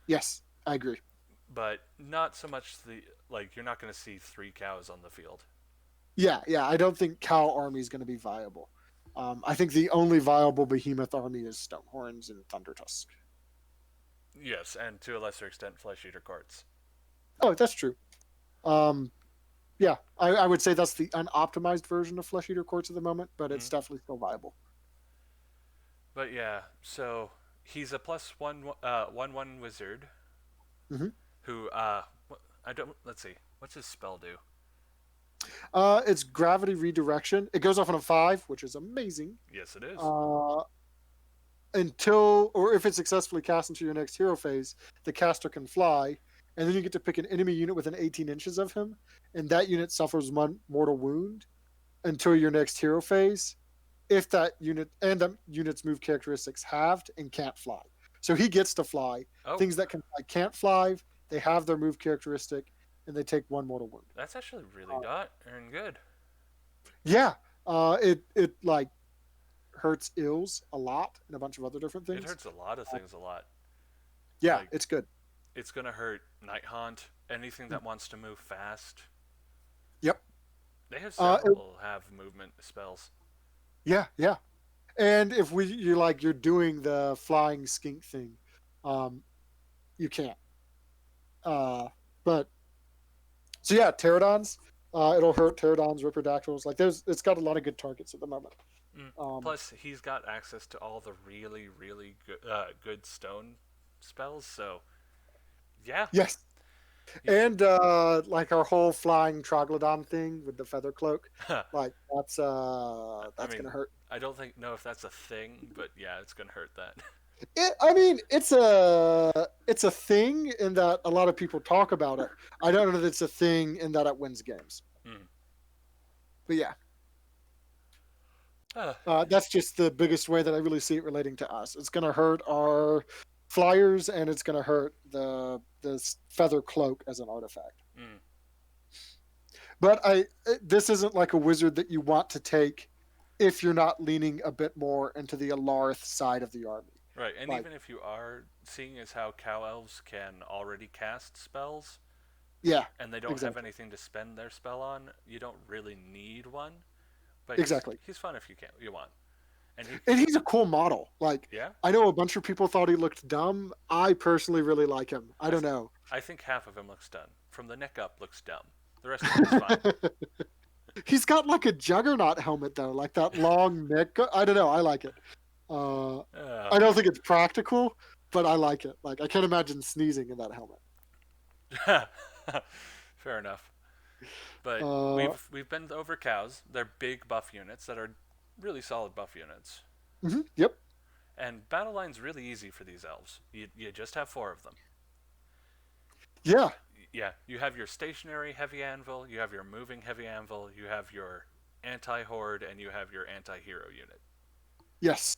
Yes, I agree. but not so much the like you're not going to see 3 cows on the field. Yeah, yeah. I don't think cow army is going to be viable. I think the only viable behemoth army is Stonehorns and Thundertusk. Yes, and to a lesser extent, Flesh Eater Courts. Oh, that's true. Um, yeah, I would say that's the unoptimized version of Flesh Eater Courts at the moment, but it's Mm-hmm. definitely still viable. But yeah, so he's a +1/1 wizard Mm-hmm. who I don't let's see what's his spell do. It's gravity redirection. It goes off on a 5, which is amazing. Yes, it is. Uh, until, or if it's successfully cast into your next hero phase, the caster can fly, and then you get to pick an enemy unit within 18 inches of him, and that unit suffers one mortal wound until your next hero phase. If that unit and that unit's move characteristics halved and can't fly, so he gets to fly. Oh, Things that can fly can't fly. They have their move characteristic, and they take one mortal wound. that's actually really not and good. Yeah, it like hurts ills a lot and a bunch of other different It things. hurts a lot of things a lot. Yeah, Like it's good. it's gonna hurt Night Haunt, anything that wants to move fast. Yep. They have Uh, it- several have movement spells. yeah, yeah. And if you're doing the flying skink thing, um, you can't. But so yeah, pterodons. It'll hurt pterodons, riperdactyls. Like it's got a lot of good targets at the moment. Mm. Um, Plus, he's got access to all the really, really good stone spells. So, yeah, yes, he's. and like our whole flying troglodyte thing with the feather cloak, like I that's mean, gonna hurt. I don't know if that's a thing, but yeah, it's gonna hurt that. I mean, it's a thing in that a lot of people talk about it. I don't know that it's a thing in that it wins games. Mm. But yeah, Uh, that's just the biggest way that I really see it relating to us. It's going to hurt our flyers, and it's going to hurt the feather cloak as an artifact. mm. But this isn't like a wizard that you want to take if you're not leaning a bit more into the Alarth side of the army. Right, and Like, even if you are, seeing as how cow elves can already cast spells, yeah, and they don't have exactly, anything to spend their spell on, you don't really need one. But exactly. he's fun if you want. And he And he's a cool model. Like, yeah, I know a bunch of people thought he looked dumb. I personally really like him. I I, don't know. I think half of him looks dumb. From the neck up looks dumb. The rest of him is fine. He's got like a juggernaut helmet though, like that long neck. I don't know. I like it. I don't think it's practical, but I like it. Like I can't imagine sneezing in that helmet. Fair enough. But Uh, we've been over cows. They're big buff units that are really solid buff units. yep. And battle line's really easy for these elves. You just have 4 of them. Yeah. Yeah, you have your stationary heavy anvil, you have your moving heavy anvil, you have your anti-horde, and you have your anti-hero unit. Yes.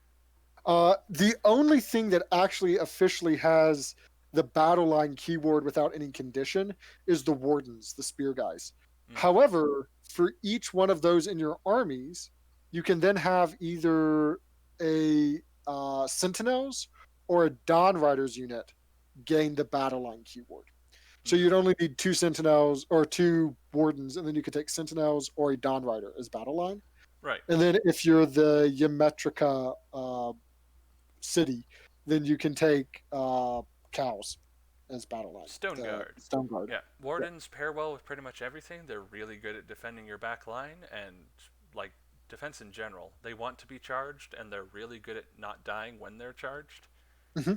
The only thing that actually officially has the battle line keyword without any condition is the wardens, the spear guys. Mm. However, for each one of those in your armies, you can then have either a sentinels or a dawn riders unit gain the battle line keyword. So Mm. you'd only need 2 sentinels or 2 wardens, and then you could take sentinels or a dawn rider as battle line. Right. And then if you're the Ymetrica city, then you can take cows as battle line. Stone Guard. Stone guard. Yeah, wardens pair well with pretty much everything. They're really good at defending your back line and like defense in general. They want to be charged, and they're really good at not dying when they're charged. hmm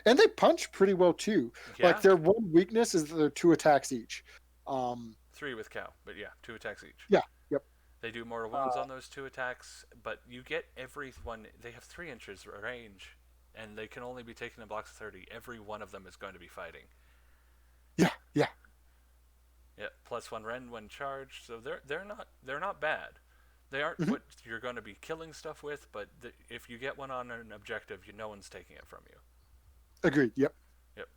And they punch pretty well too. Yeah, Like their one weakness is that they're 2 attacks each. Um, 3 with cow, but yeah, 2 attacks each. yeah. Yep. They do mortal wounds on those 2 attacks, but you get everyone. They have 3 inches range, and they can only be taken in blocks of 30. Every one of them is going to be fighting. Yeah. Yeah. Yeah, +1 rend when charged, so they're not bad. They aren't Mhm. what you're going to be killing stuff with, but if you get one on an objective, no one's taking it from you. Agreed. Yep. Yep.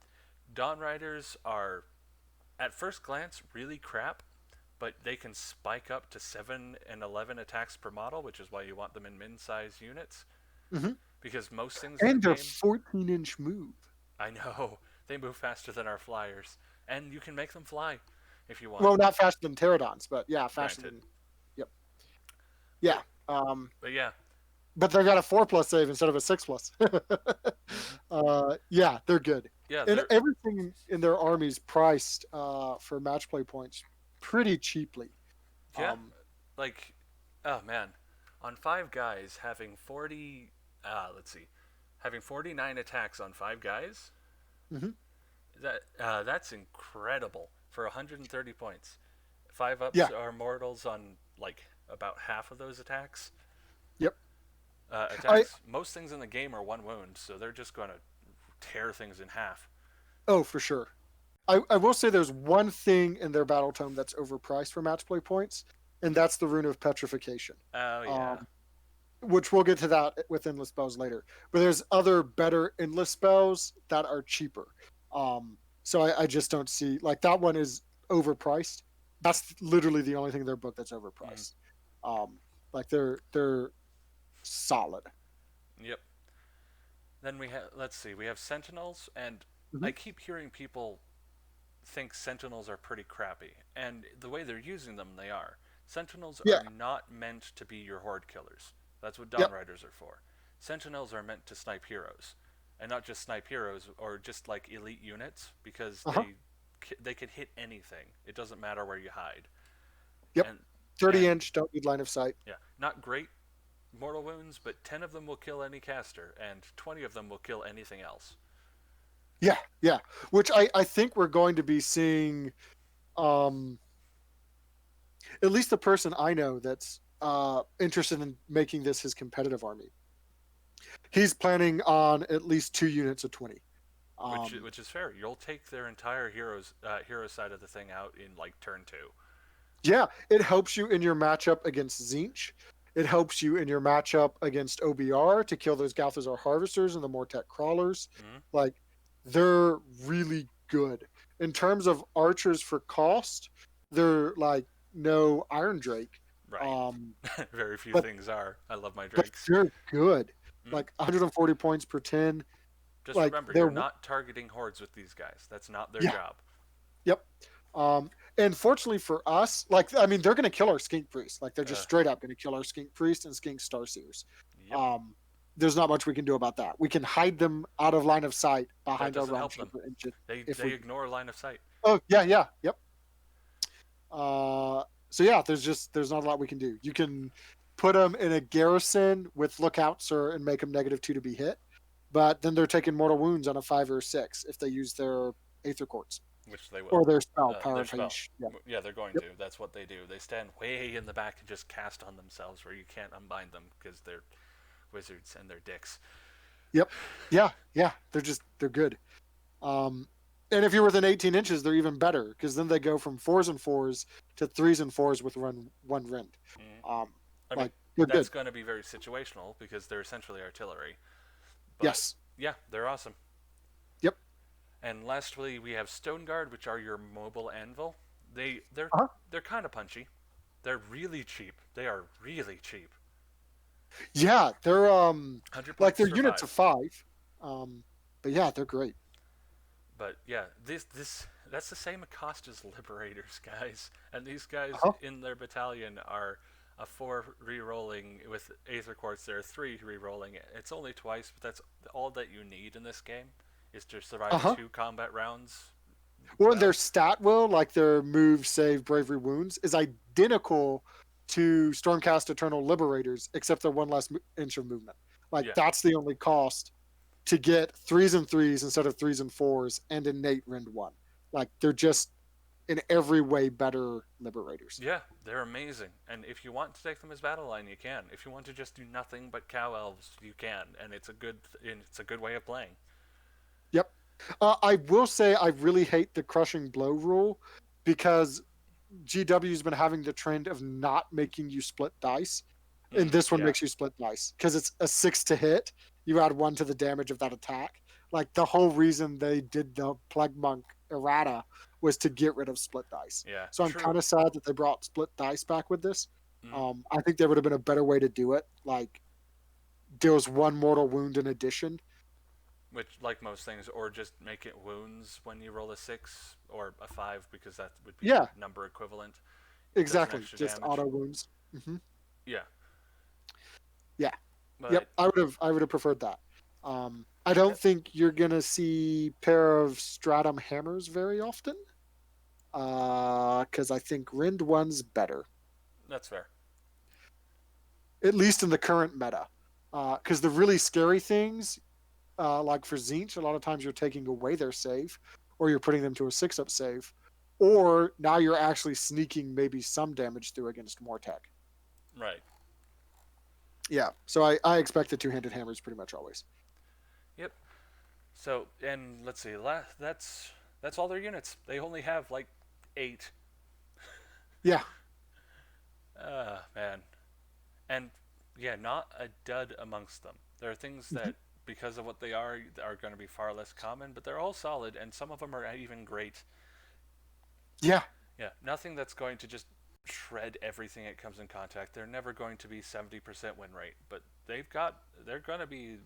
Dawn Riders are, at first glance, really crap, but they can spike up to 7 and 11 attacks per model, which is why you want them in min-sized units. Hmm. Because most things in the And their game, 14-inch move. I know, they move faster than our flyers. And you can make them fly if you want. Well, not faster than pterodons, but yeah, faster Granted. than. Yep. But Yeah. but yeah. But they got a 4+ save instead of a 6+. Hmm. Yeah, they're good. Yeah, And they're everything in their army's priced for match play points pretty cheaply. yeah, Um, like oh man. On 5 guys having 40 let's see. Having 49 attacks on 5 guys, mhm. that's incredible for 130 points. 5 ups Yeah. are mortals on like about half of those attacks. Yep. I Attacks. Most things in the game are 1 wound, so they're just going to tear things in half. Oh, for sure. I will say there's one thing in their battle tome that's overpriced for match play points, and that's the rune of petrification. Oh yeah. Um, which we'll get to that with endless spells later. But there's other better endless spells that are cheaper. So I just don't see like that one is overpriced. That's literally the only thing in their book that's Mm. overpriced. Like they're solid. Yep. Then we have, let's see, we have Sentinels, and Mhm. I keep hearing people think Sentinels are pretty crappy, and the way they're using them, they are. Sentinels are Yeah. not meant to be your horde killers. That's what Dawn Yep. Riders are for. Sentinels are meant to snipe heroes, and not just snipe heroes or just like elite units, because Uh huh. they can hit anything. It doesn't matter where you hide, Yep. and 30 and inch. Don't need line of sight. yeah, not great mortal wounds, but 10 of them will kill any caster, and 20 of them will kill anything else. Yeah. Yeah. Which I think we're going to be seeing. Um, at least the person I know that's interested in making this his competitive army. He's planning on at least 2 units of 20. Um, Which is fair. You'll take their entire hero side of the thing out in like turn 2. yeah, it helps you in your matchup against Zinch. It helps you in your matchup against OBR to kill those Galthazar Harvesters and the Mortek Crawlers. Mm-hmm. Like, they're really good. In terms of archers for cost, they're like no Iron Drake. Right. Um, Very few but things are. I love my but drakes. they're good. Mm-hmm. Like 140 points per 10. Just Like remember, you're they're not targeting hordes with these guys. That's not their yeah, job. yep. And fortunately for us, like I mean, they're going to kill our skink priest. Like they're just Uh, straight up going to kill our skink priest and skink starseers. yep. Um, there's not much we can do about that. We can hide them out of line of sight That behind our doesn't realm help them. shaper engine. If They we, ignore line of sight. oh yeah, yeah, yep. So yeah, there's not a lot we can do. You can put them in a garrison with lookouts or and make them -2 to be hit, but then they're taking mortal wounds on a 5 or a 6 if they use their Aether Quartz Which they or will. their spell Power Their of spell. Hage. Yeah. Yeah, they're going Yep. to. That's what they do. They stand way in the back and just cast on themselves where you can't unbind them because they're wizards and they're dicks. Yep. Yeah. Yeah. They're good. And if you're within 18 inches, they're even better because then they go from 4s and 4s to 3s and 4s with one rend. Mm. Um, I mean, like they're that's good. going to be very situational because they're essentially artillery. But Yes. yeah, they're awesome. Yep. And lastly, we have Stone Guard, which are your mobile anvil. Uh-huh. They're kind of punchy. They're really cheap. They are really cheap. Yeah. They're 100 like points they're for units 5. of 5. But yeah, they're great. But yeah, this that's the same cost as Liberators, guys. And these guys Uh-huh. in their battalion are a 4 re-rolling with Aether Quartz. They're 3 re-rolling. It's only twice, but that's all that you need in this game is to survive Uh-huh. 2 combat rounds. Well, and Well, their stat will, like their move, save, bravery, wounds, is identical to Stormcast Eternal Liberators, except they're one less inch of movement. Like yeah, that's the only cost to get 3s and 3s instead of 3s and 4s and innate rend 1. Like they're just in every way better Liberators. yeah, they're amazing. And if you want to take them as battle line, you can. If you want to just do nothing but cow elves, you can. And it's a good way of playing. Yep. I will say I really hate the crushing blow rule because GW's been having the trend of not making you split dice, and Mm, this one yeah. makes you split dice because it's a 6 to hit. You add 1 to the damage of that attack. Like the whole reason they did the Plague Monk errata was to get rid of split dice. Yeah. So I'm True. kind of sad that they brought split dice back with this. Mm. I think there would have been a better way to do it. Like deals 1 mortal wound in addition. Which, like most things, or just make it wounds when you roll a 6 or a 5 because that would be Yeah, number equivalent. It does an exactly. extra Just damage. auto wounds. Yeah. Yeah. Yep. But I would have preferred that. I don't think you're gonna see pair of stratum hammers very often. Because I think Rind one's better, that's fair. at least in the current meta. Because the really scary things, like for Zinch, a lot of times you're taking away their save, or you're putting them to a 6-up save, or now you're actually sneaking maybe some damage through against Mortec. Right. Yeah, so I expect the two-handed hammers pretty much always. Yep. So, and let's see, that's all their units. They only have like 8. Yeah. Man. And yeah, not a dud amongst them. There are things Mhm. that, because of what they are going to be far less common, but they're all solid, and some of them are even great. Yeah. Yeah, nothing that's going to just shred everything it comes in contact. They're never going to be 70% win rate, but they're going to be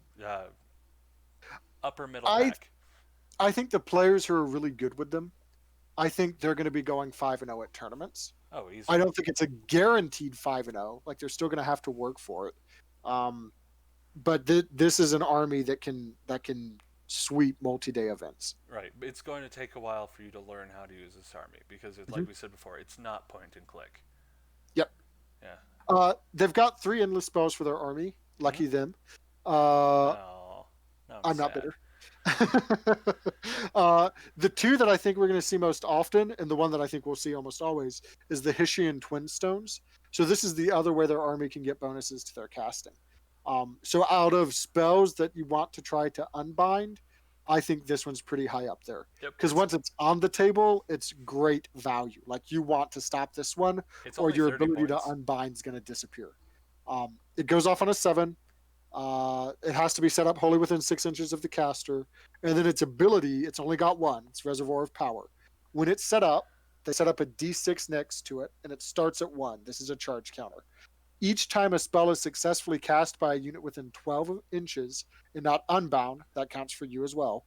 upper middle I pack. I think the players who are really good with them, I think they're going to be going 5-0 at tournaments. Oh, I easily. don't think it's a guaranteed 5-0. Like they're still going to have to work for it. Um, but this is an army that can sweep multi-day events. Right. It's going to take a while for you to learn how to use this army because, Mhm. like we said before, it's not point and click. Yep. Yeah. They've got 3 endless spells for their army. Mm-hmm. Lucky them. Uh, Oh, now I'm I'm not sad. bitter. The 2 that I think we're going to see most often, and the one that I think we'll see almost always, is the Hishian Twin Stones. So this is the other way their army can get bonuses to their casting. So out of spells that you want to try to unbind, I think this one's pretty high up there. Yep. Because once it's on the table, it's great value. Like you want to stop this one, It's or only your 30 ability to points. unbind is going to disappear. It goes off on a 7. It has to be set up wholly within 6 inches of the caster, and then its ability, it's only got 1. It's Reservoir of Power. When it's set up, they set up a D6 next to it, and it starts at 1. This is a charge counter. Each time a spell is successfully cast by a unit within 12 inches and not unbound, that counts for you as well,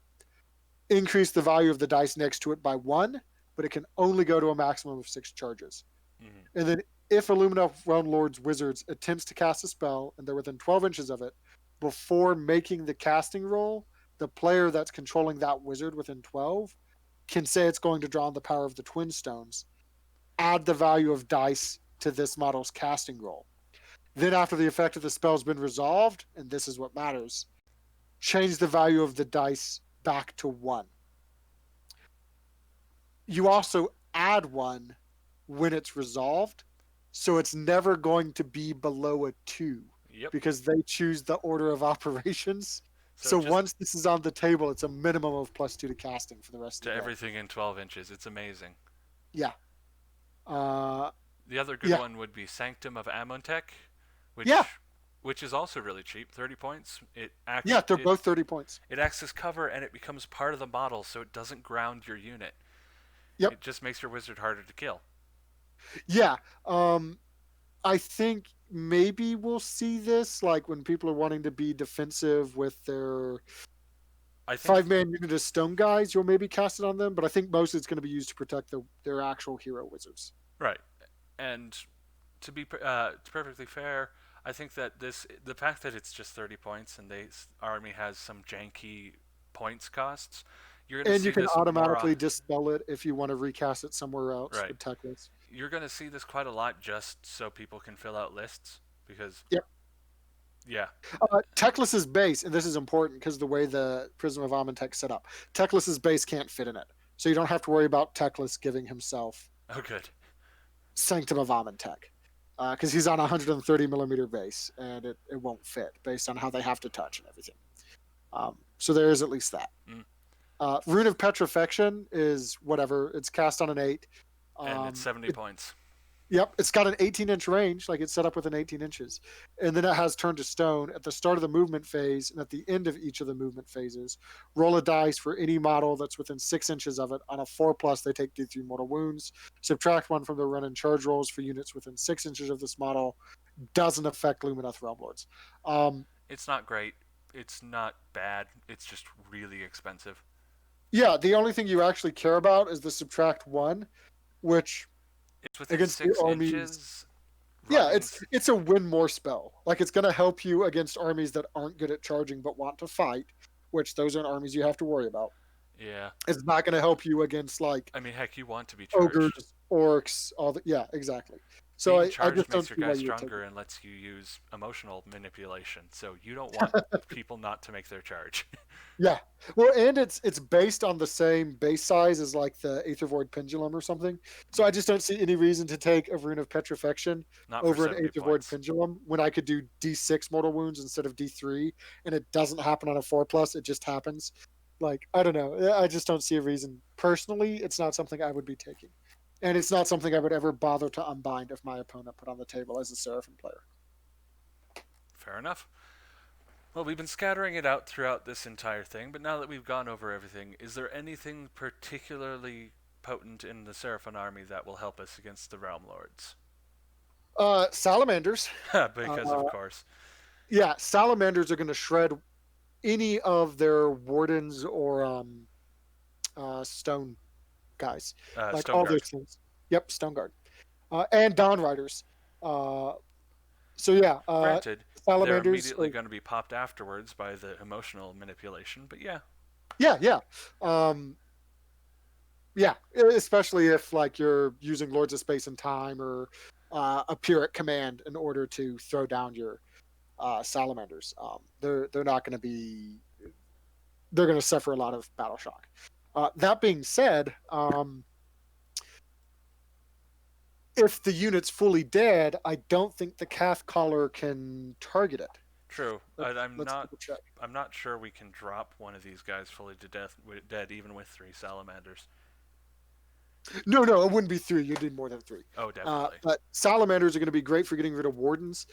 increase the value of the dice next to it by 1, but it can only go to a maximum of 6 charges. Mm-hmm. And then if a Lumineth Realm Lord's Wizards attempts to cast a spell and they're within 12 inches of it, before making the casting roll, the player that's controlling that wizard within 12 can say it's going to draw on the power of the Twin Stones, add the value of dice to this model's casting roll. Then, after the effect of the spell has been resolved, and this is what matters, change the value of the dice back to 1. You also add 1 when it's resolved, so it's never going to be below a 2 Yep. because they choose the order of operations. So So just once this is on the table, it's a minimum of +2 to casting for the rest to of the game. everything in 12 inches. It's amazing. Yeah. Uh, The other good yeah. one would be Sanctum of Amontech, Yeah. which is also really cheap, 30 points. Yeah. They're both 30 points. It acts as cover and it becomes part of the model, so it doesn't ground your unit. Yep. It just makes your wizard harder to kill. Yeah. I think maybe we'll see this like when people are wanting to be defensive with their I think 5-man unit of stone guys. You'll maybe cast it on them, but I think most it's going to be used to protect their actual hero wizards. right, and to be perfectly fair, I think that the fact that it's just 30 points and they army has some janky points costs, you're going to And you see can this more. automatically dispel it if you want to recast it somewhere else Right, with Techless. you're going to see this quite a lot just so people can fill out lists because Yep. yeah, Techless's base, and this is important because the way the Prism of Amentek set up, Techless's base can't fit in it. So you don't have to worry about Techless giving himself oh good. Sanctum of Amentek. Because he's on a 130 millimeter base, and it won't fit based on how they have to touch and everything. So there is at least that. Mm. Rune of Petrifaction is whatever. It's cast on an 8. And it's 70 points. Yep, it's got an 18-inch range, like it's set up within 18 inches. And then it has turn to stone at the start of the movement phase and at the end of each of the movement phases. Roll a dice for any model that's within 6 inches of it. On a 4+, they take D3 mortal wounds. Subtract one from the run and charge rolls for units within 6 inches of this model. Doesn't affect Lumineth Realm Lords. It's not great. It's not bad. It's just really expensive. Yeah, the only thing you actually care about is the subtract one, which It's within against the 6 armies. inches. Yeah, it's a win more spell. Like it's going to help you against armies that aren't good at charging but want to fight, which those aren't armies you have to worry about. Yeah. It's not going to help you against like I mean, heck, you want to be charged. ogres, orcs, all the yeah, exactly. So Being I charged just don't makes your see why guy you would take stronger it. and lets you use emotional manipulation. So you don't want people not to make their charge. Yeah, well, and it's based on the same base size as like the Aether Void Pendulum or something. So I just don't see any reason to take a Rune of Petrifaction Not over for an 70 Aether Void points. Pendulum when I could do D6 mortal wounds instead of D3, and it doesn't happen on a 4+. It just happens. Like I don't know. I just don't see a reason. Personally, it's not something I would be taking, and it's not something I would ever bother to unbind if my opponent put on the table as a Seraphim player. Fair enough. Well, we've been scattering it out throughout this entire thing, but now that we've gone over everything, is there anything particularly potent in the Seraphim army that will help us against the Realm Lords? Salamanders. Because, of course. Yeah, salamanders are going to shred any of their wardens or stone guys, like Stone all Guard. those things. Yep, stone guard, and dawn riders. So yeah, Granted, they're salamanders. immediately going to be popped afterwards by the emotional manipulation, but yeah. Yeah. Yeah, especially if like you're using Lords of Space and Time or a Pyrrhic command in order to throw down your salamanders. They're not going to be. They're going to suffer a lot of battle shock. That being said, if the unit's fully dead, I don't think the Cath Collar can target it. True. I'm Let's not. double check. I'm not sure we can drop one of these guys fully to dead, even with 3 salamanders. No, it wouldn't be 3. You'd need more than 3. Oh, definitely. But salamanders are going to be great for getting rid of wardens.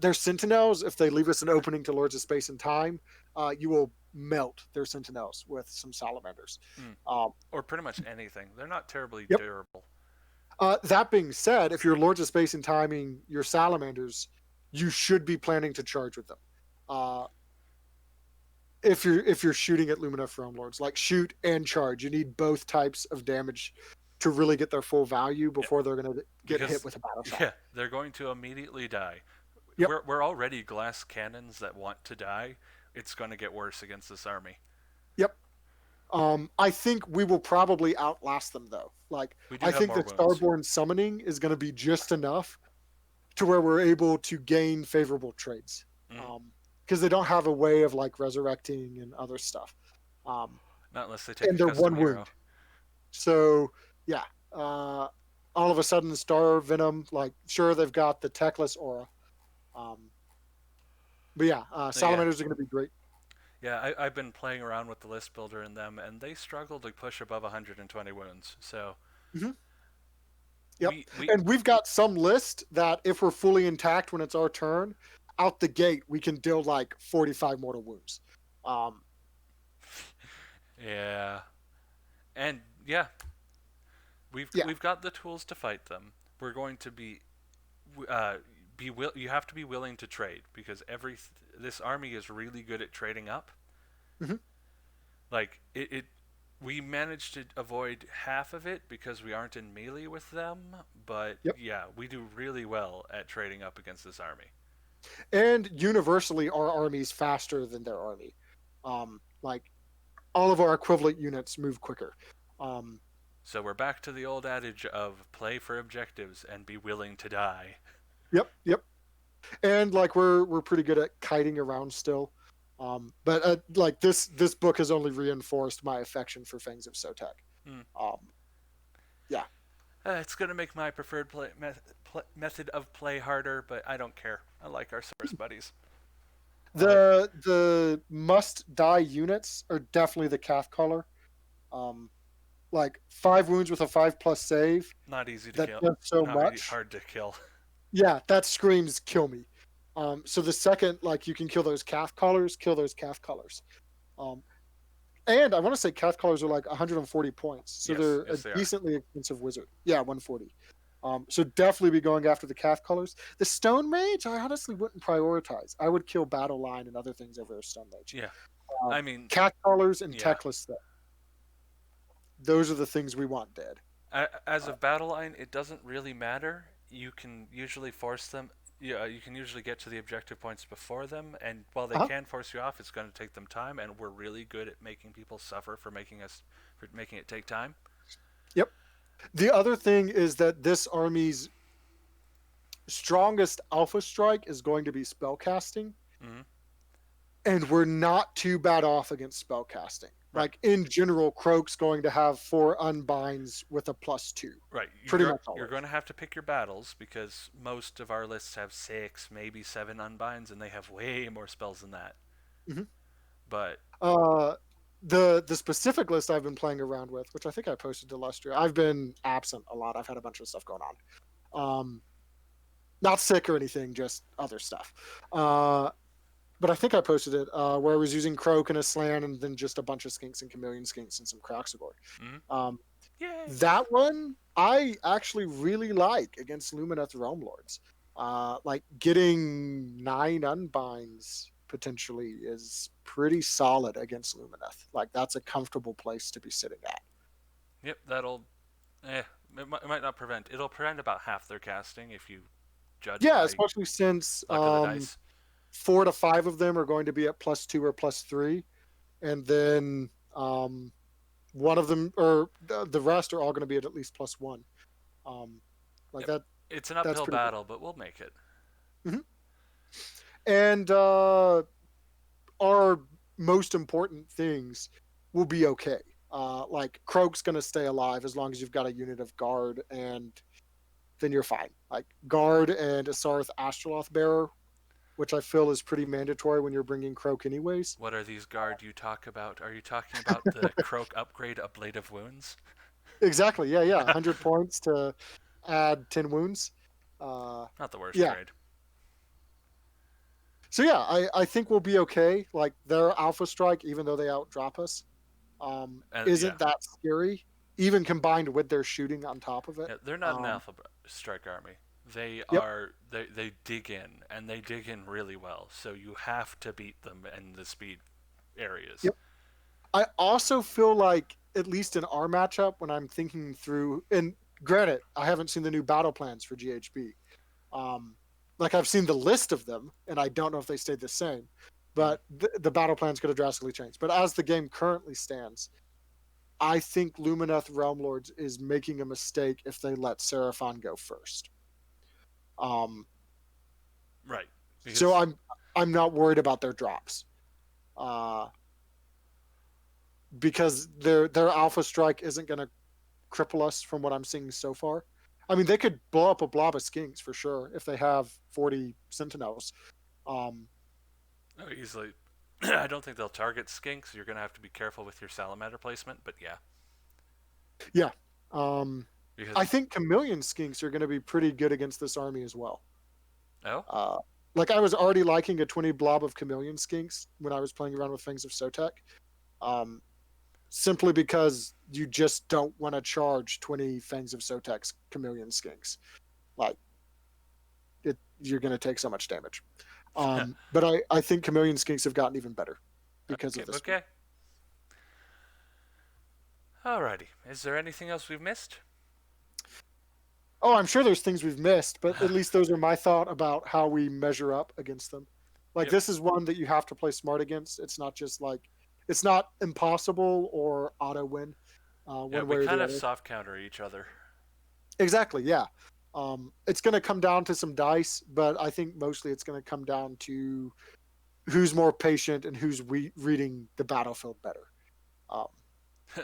Their sentinels, if they leave us an opening to Lords of Space and Time, you will melt their sentinels with some salamanders. Or pretty much anything. They're not terribly Yep. durable. That being said, if you're Lords of Space and Timing your salamanders, you should be planning to charge with them. If you're shooting at Lumineth Realm Lords, like shoot and charge, you need both types of damage to really get their full value before they're going to get hit with a battle shot. Yeah, they're going to immediately die. Yep. We're already glass cannons that want to die. It's going to get worse against this army. Yep. I think we will probably outlast them though. Like I think that Starborn summoning is going to be just enough to where we're able to gain favorable trades. Because they don't have a way of like resurrecting and other stuff. Not unless they take and they're one wound. So yeah, all of a sudden Star Venom, like sure they've got the Techless aura, but yeah, salamanders are going to be great. Yeah, I've been playing around with the list builder in them, and they struggle to push above 120 wounds. So. Yep, and we've got some list that if we're fully intact when it's our turn, out the gate we can deal like 45 mortal wounds. Yeah, and yeah, we've got the tools to fight them. We're going to be you have to be willing to trade because this army is really good at trading up. Like we managed to avoid half of it because we aren't in melee with them, but yeah, we do really well at trading up against this army. And universally, our army's faster than their army. Like all of our equivalent units move quicker. So we're back to the old adage of play for objectives and be willing to die. Yep. And like we're pretty good at kiting around still. But like this book has only reinforced my affection for Fangs of Sotek. Yeah. It's going to make my preferred method of play harder, but I don't care. I like our Source buddies. The must die units are definitely the Cath Collar. like 5 wounds with a 5+ save Not easy to that kill. does so Not really much. hard to kill. Yeah, that screams kill me. So the second like you can kill those calf collars. Um, and I want to say calf collars are like 140 points, so Yes, they're a yes they are. decently expensive wizard. Yeah, 140. So definitely be going after the calf colors. The stone mage, I honestly wouldn't prioritize. I would kill battle line and other things over a stone mage. Yeah. Um, I mean, calf colors and yeah. techless though. Those are the things we want dead. As Uh, of battle line, it doesn't really matter. You can usually force them. Yeah, you can usually get to the objective points before them, and while they uh-huh. can force you off, it's going to take them time. And we're really good at making people suffer for making it take time. Yep. The other thing is that this army's strongest alpha strike is going to be spellcasting, Mm-hmm. and we're not too bad off against spellcasting. Right, Like in general, Croak's going to have 4 unbinds with a +2, right. pretty much You're always. going to have to pick your battles because most of our lists have 6, maybe 7 unbinds, and they have way more spells than that. Mhm. But Uh, the specific list I've been playing around with, which I think I posted to Lustria. I've been absent a lot. I've had a bunch of stuff going on. Not sick or anything, just other stuff. But I think I posted it where I was using Croak and a Slan, and then just a bunch of Skinks and Chameleon Skinks and some Croxagore. mm-hmm. Um, Yay! that one I actually really like against Lumineth Realm Lords. Like getting 9 unbinds potentially is pretty solid against Lumineth. Like that's a comfortable place to be sitting at. Yep, that'll. It might not prevent. It'll prevent about half their casting if you judge Yeah, by especially since luck of the dice. 4 to 5 of them are going to be at +2 or +3, and then one of them or the rest are all going to be at least +1. Um, like Yep. that. It's an That's uphill pretty good. battle, but we'll make it. Hmm. And our most important things will be okay. Like Croak's going to stay alive as long as you've got a unit of guard, and then you're fine. Like guard and Asarth Astroloth Bearer, which I feel is pretty mandatory when you're bringing Croak anyways. What are these guard you talk about? Are you talking about the Croak upgrade, A Blade of Wounds? Exactly. Yeah, yeah. 100 points to add 10 wounds. Uh, Not the worst yeah. grade. So yeah, I think we'll be okay. Like their Alpha Strike, even though they outdrop us, Yeah. isn't that scary. Even combined with their shooting on top of it. Yeah, they're not an alpha strike army. They Yep. are. They dig in, and they dig in really well. So you have to beat them in the speed areas. Yep. I also feel like, at least in our matchup, when I'm thinking through, and granted, I haven't seen the new battle plans for GHB. Um, like I've seen the list of them, and I don't know if they stayed the same. Mm. But the battle plans could have drastically changed. But as the game currently stands, I think Lumineth Realm Lords is making a mistake if they let Seraphon go first. Um, Right. so Because I'm not worried about their drops. Uh, because their alpha strike isn't going to cripple us from what I'm seeing so far. I mean, they could blow up a blob of skinks for sure if they have 40 sentinels. Um, easily. I don't think they'll target skinks. You're going to have to be careful with your salamander placement, but yeah. yeah. Um, I Because think chameleon skinks are going to be pretty good against this army as well. oh, Uh, like I was already liking a 20 blob of chameleon skinks when I was playing around with Fangs of Sotek. Um, simply because you just don't want to charge 20 Fangs of Sotek's chameleon skinks. Like you're going to take so much damage. But I think chameleon skinks have gotten even better because okay, of this. okay. Alrighty. Is there anything else we've missed? Oh, I'm sure there's things we've missed, but at least those are my thought about how we measure up against them. Like Yep. this is one that you have to play smart against. It's not just like it's not impossible or auto win Yeah, one we way or kind the of other. soft counter each other. Exactly, yeah. It's going to come down to some dice, but I think mostly it's going to come down to who's more patient and who's reading the battlefield better. Um,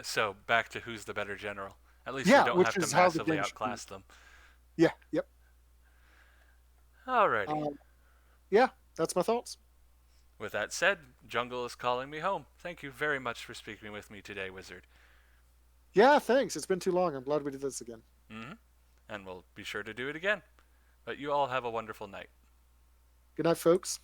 So back to who's the better general. At least we yeah, don't which have to is how the massively game should be. outclass them. Yeah, yep. Alrighty. Um, yeah, that's my thoughts. With that said, Jungle is calling me home. Thank you very much for speaking with me today, Wizard. Yeah, thanks. It's been too long. I'm glad we did this again. Mm-hmm. And we'll be sure to do it again. But you all have a wonderful night. Good night, folks.